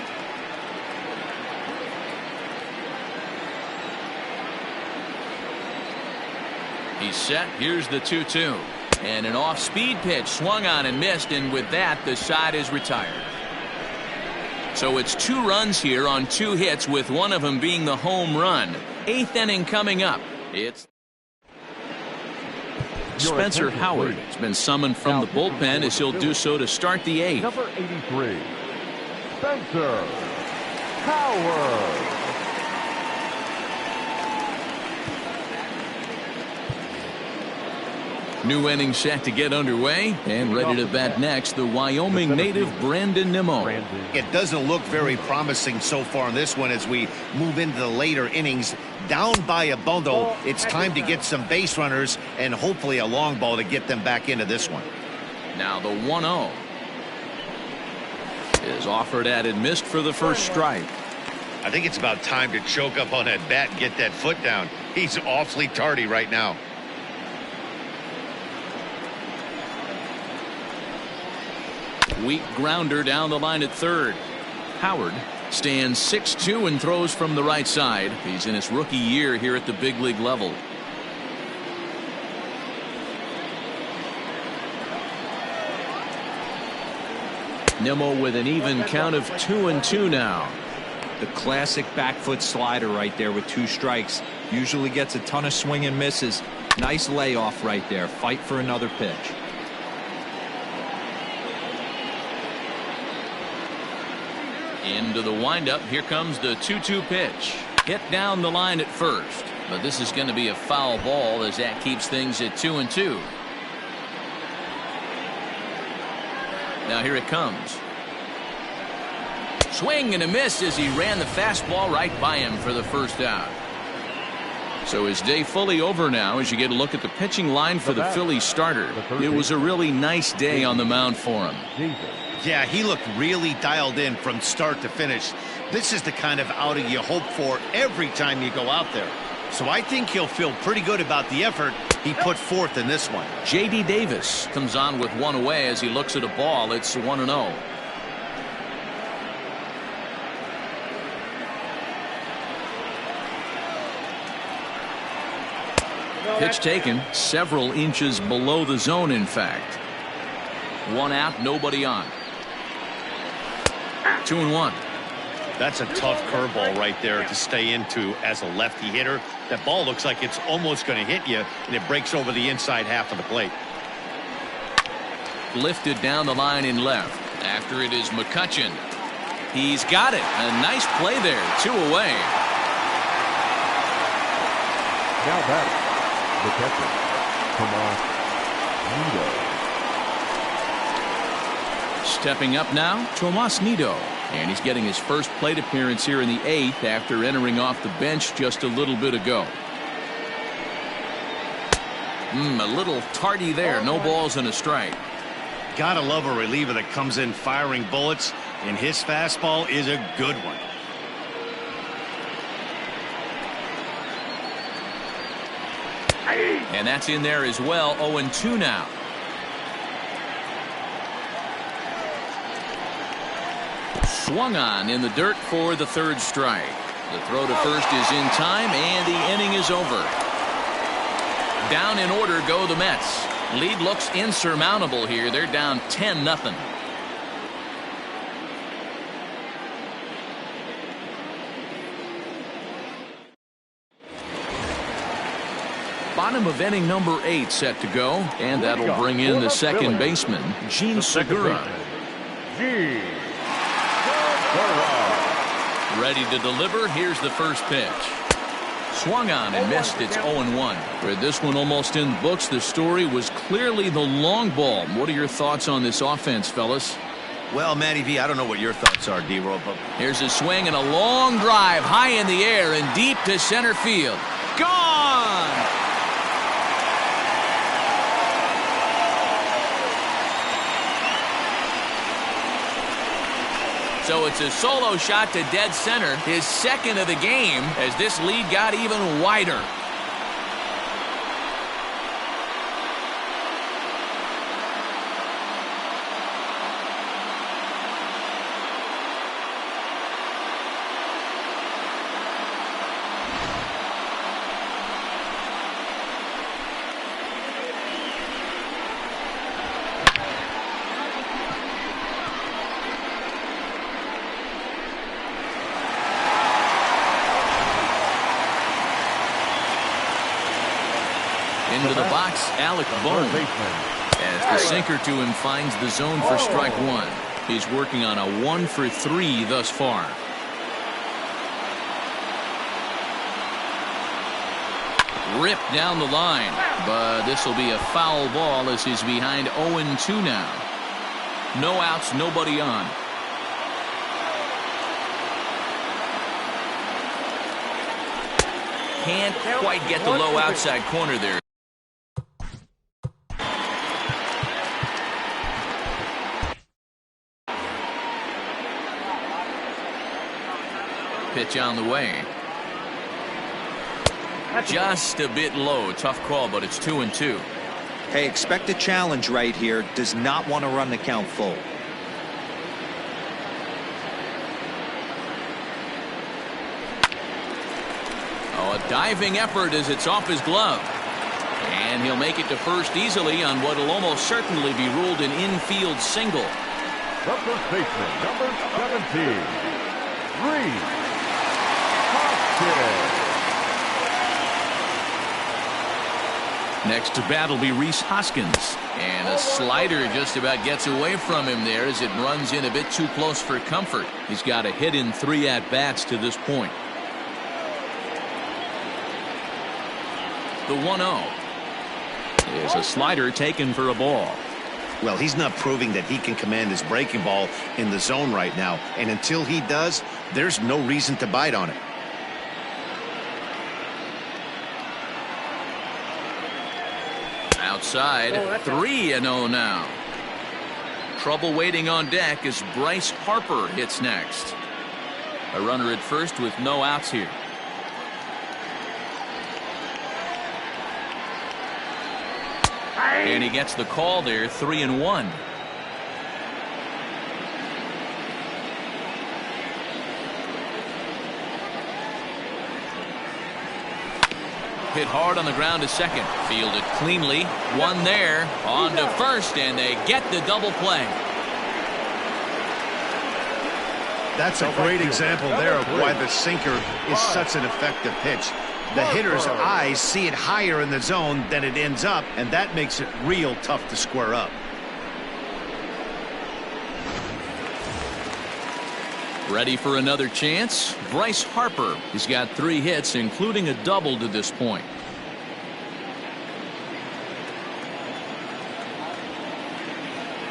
He's set. Here's the 2-2. And an off-speed pitch swung on and missed, and with that the side is retired. So it's 2 runs here on 2 hits, with one of them being the home run. 8th inning coming up. It's Spencer Howard has been summoned from the bullpen as he'll do so to start the 8th. Number 83, Spencer Howard. New inning set to get underway, and ready to bat next, the Wyoming native Brandon Nimmo. It doesn't look very promising so far in this one as we move into the later innings. Down by a bundle, it's time to get some base runners and hopefully a long ball to get them back into this one. Now the 1-0 is offered at and missed for the first strike. I think it's about time to choke up on that bat and get that foot down. He's awfully tardy right now. Weak grounder down the line at third. Howard stands 6'2" and throws from the right side. He's in his rookie year here at the big league level. Nimmo with an even count of 2-2 now. The classic back foot slider right there with 2 strikes. Usually gets a ton of swing and misses. Nice layoff right there. Fight for another pitch. Into the windup. Here comes the 2-2 pitch. Hit down the line at first, but this is going to be a foul ball as that keeps things at 2-2. Now here it comes. Swing and a miss as he ran the fastball right by him for the first out. So his day fully over now as you get a look at the pitching line for the Phillies starter. It was a really nice day on the mound for him. Yeah, he looked really dialed in from start to finish. This is the kind of outing you hope for every time you go out there. So I think he'll feel pretty good about the effort he put forth in this one. J.D. Davis comes on with 1 away as he looks at a ball. It's 1-0. Pitch taken several inches below the zone, in fact. 1 out, nobody on. 2-1. That's a tough curveball right there to stay into as a lefty hitter. That ball looks like it's almost going to hit you, and it breaks over the inside half of the plate. Lifted down the line in left. After it is McCutchen. He's got it. A nice play there. 2 away. Now batter, the catcher, Tomas Nido. Stepping up now, Tomas Nido. And he's getting his first plate appearance here in the 8th after entering off the bench just a little bit ago. A little tardy there. No balls and a strike. Gotta love a reliever that comes in firing bullets, and his fastball is a good one. And that's in there as well. 0-2 now. Swung on in the dirt for the third strike. The throw to first is in time, and the inning is over. Down in order go the Mets. Lead looks insurmountable here. They're down 10-0. Bottom of inning number 8 set to go, and that'll bring in the second baseman, Gene Segura. Ready to deliver. Here's the first pitch. Swung on and missed. It's 0-1. For this one almost in the books, the story was clearly the long ball. What are your thoughts on this offense, fellas? Well, Matty V, I don't know what your thoughts are, D-Roll, but Here's a swing and a long drive high in the air and deep to center field. Gone! So it's a solo shot to dead center, his second of the game, as this lead got even wider. Into the box, Alec Bohm. As the sinker to him finds the zone for strike one. He's working on a 1-for-3 thus far. Ripped down the line, but this will be a foul ball as he's behind 0-2 now. No outs, nobody on. Can't quite get the low outside corner there. Pitch on the way. Just a bit low. Tough call, but it's 2-2. Hey, expect a challenge right here. Does not want to run the count full. Oh, a diving effort as it's off his glove. And he'll make it to first easily on what will almost certainly be ruled an infield single. The first baseman, number 17, Reese. Next to bat will be Rhys Hoskins. And a slider just about gets away from him there as it runs in a bit too close for comfort. He's got a hit in 3 at-bats to this point. The 1-0 is a slider taken for a ball. well, he's not proving that he can command his breaking ball in the zone right now. And until he does, there's no reason to bite on it. Outside, 3-0 now. Trouble waiting on deck as Bryce Harper hits next. A runner at first with no outs here. And he gets the call there, 3-1. Hit hard on the ground to second. Fielded cleanly. One there. On to first, and they get the double play. That's a great example there of why the sinker is such an effective pitch. The hitter's eyes see it higher in the zone than it ends up, and that makes it real tough to square up. Ready for another chance? Bryce Harper. He's got 3 hits, including a double to this point.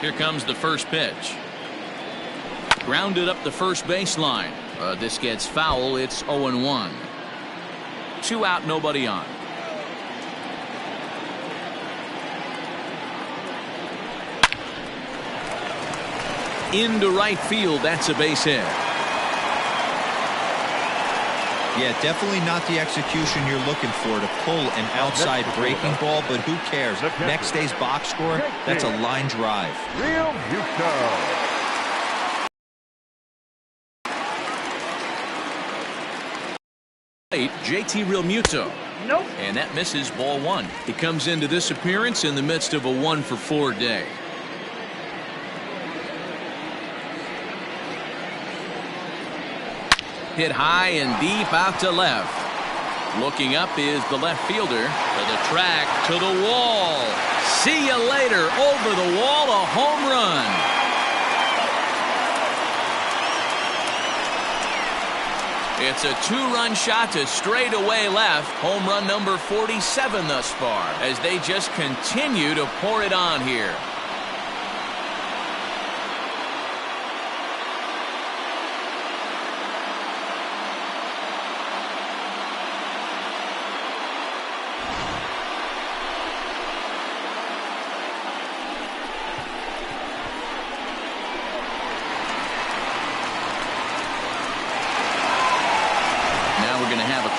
Here comes the first pitch. Grounded up the first baseline. This gets foul. It's 0-1. 2 out, nobody on. Into right field. That's a base hit. Yeah, definitely not the execution you're looking for to pull an outside breaking ball, but who cares? Next day's box score, that's a line drive. Real Muto. JT Realmuto. Nope. And that misses, ball one. He comes into this appearance in the midst of a 1-for-4 day. Hit high and deep out to left. Looking up is the left fielder. To the track, to the wall. See you later. Over the wall, a home run. It's a two-run shot to straightaway left. Home run number 47 thus far as they just continue to pour it on here.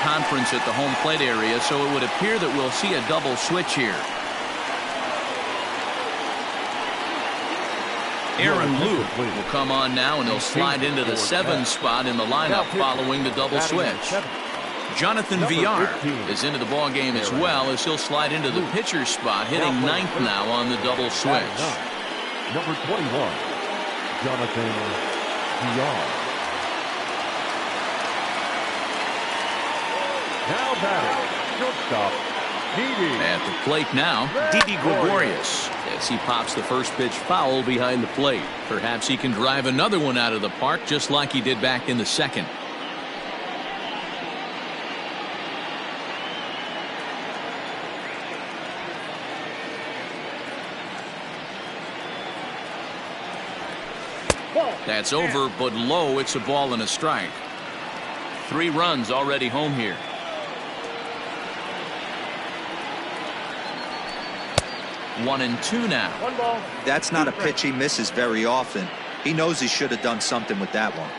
Conference at the home plate area, so it would appear that we'll see a double switch here. Aaron Luke will come on now, and he'll slide into the 7 spot in the lineup following the double switch. Jonathan Villar is into the ball game as well, as he'll slide into the pitcher's spot, hitting 9th now on the double switch. Number 21, Jonathan Villar. Now batting, shortstop, Didi. At the plate now, Didi Gregorius, as he pops the first pitch foul behind the plate. Perhaps he can drive another one out of the park just like he did back in the second. That's over, but low. It's a ball and a strike. 3 runs already home here. 1-2 now. 1 ball. That's not a pitch he misses very often. He knows he should have done something with that one.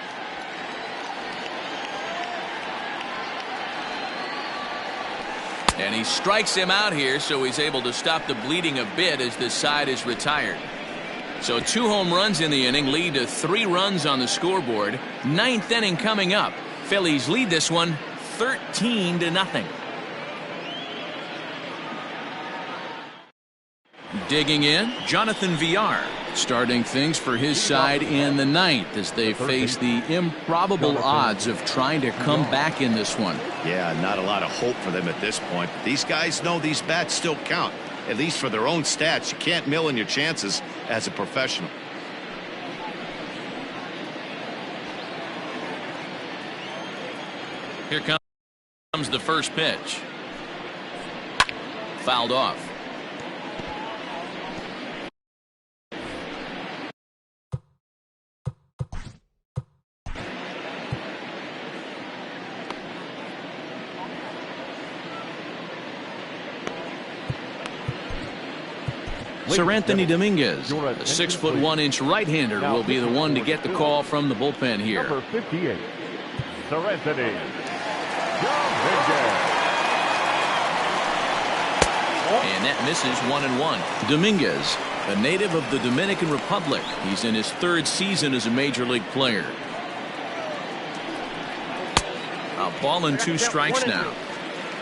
And he strikes him out here, so he's able to stop the bleeding a bit as this side is retired. So 2 home runs in the inning lead to 3 runs on the scoreboard. 9th inning coming up. Phillies lead this one 13-0. Digging in, Jonathan Villar starting things for his side in the 9th as they face the improbable odds of trying to come back in this one. Yeah, not a lot of hope for them at this point. But these guys know these bats still count, at least for their own stats. You can't mill in your chances as a professional. Here comes the first pitch. Fouled off. Sir Anthony Dominguez, a 6'1" right-hander, will be the one to get the call from the bullpen here. Number 58, Sir Anthony Dominguez. And that misses 1-1. Dominguez, a native of the Dominican Republic. He's in his 3rd season as a major league player. A ball and 2 strikes now.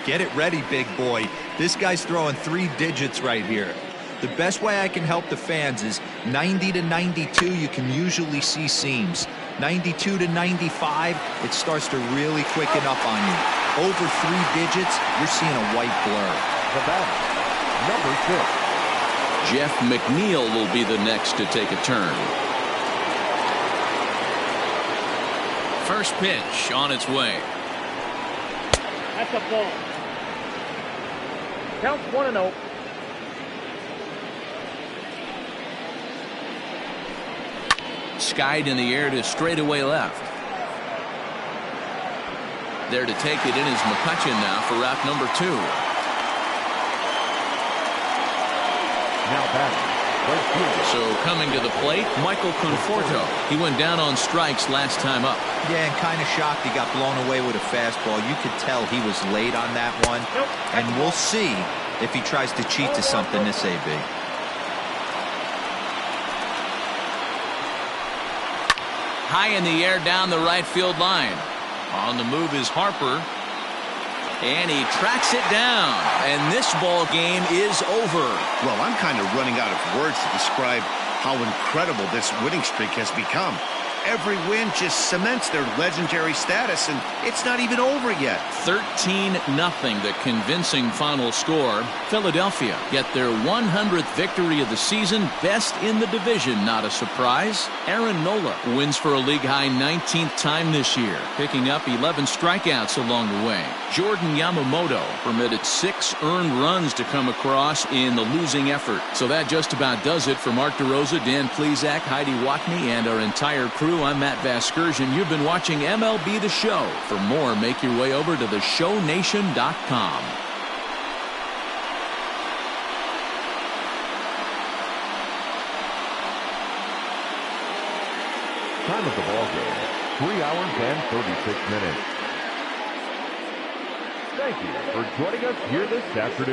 Get it ready, big boy. This guy's throwing 3 digits right here. The best way I can help the fans is 90 to 92. You can usually see seams. 92 to 95, it starts to really quicken up on you. Over 3 digits, you're seeing a white blur. The batter, number 6. Jeff McNeil will be the next to take a turn. First pitch on its way. That's a ball. Counts 1-0. Skied in the air to straightaway left. There to take it in is McCutchen now for route number 2. Now batting, So coming to the plate, Michael Conforto. He went down on strikes last time up. Yeah, and kind of shocked he got blown away with a fastball. You could tell he was late on that one. And we'll see if he tries to cheat to something this AB. High in the air down the right field line. On the move is Harper. And he tracks it down. And this ball game is over. Well, I'm kind of running out of words to describe how incredible this winning streak has become. Every win just cements their legendary status, and it's not even over yet. 13-0, the convincing final score. Philadelphia get their 100th victory of the season, best in the division, not a surprise. Aaron Nola wins for a league-high 19th time this year, picking up 11 strikeouts along the way. Jordan Yamamoto permitted 6 earned runs to come across in the losing effort. So that just about does it for Mark DeRosa, Dan Plesac, Heidi Watney, and our entire crew. I'm Matt Vasgersian. You've been watching MLB The Show. For more, make your way over to theshownation.com. Time of the ball game, 3 hours and 36 minutes. Thank you for joining us here this afternoon.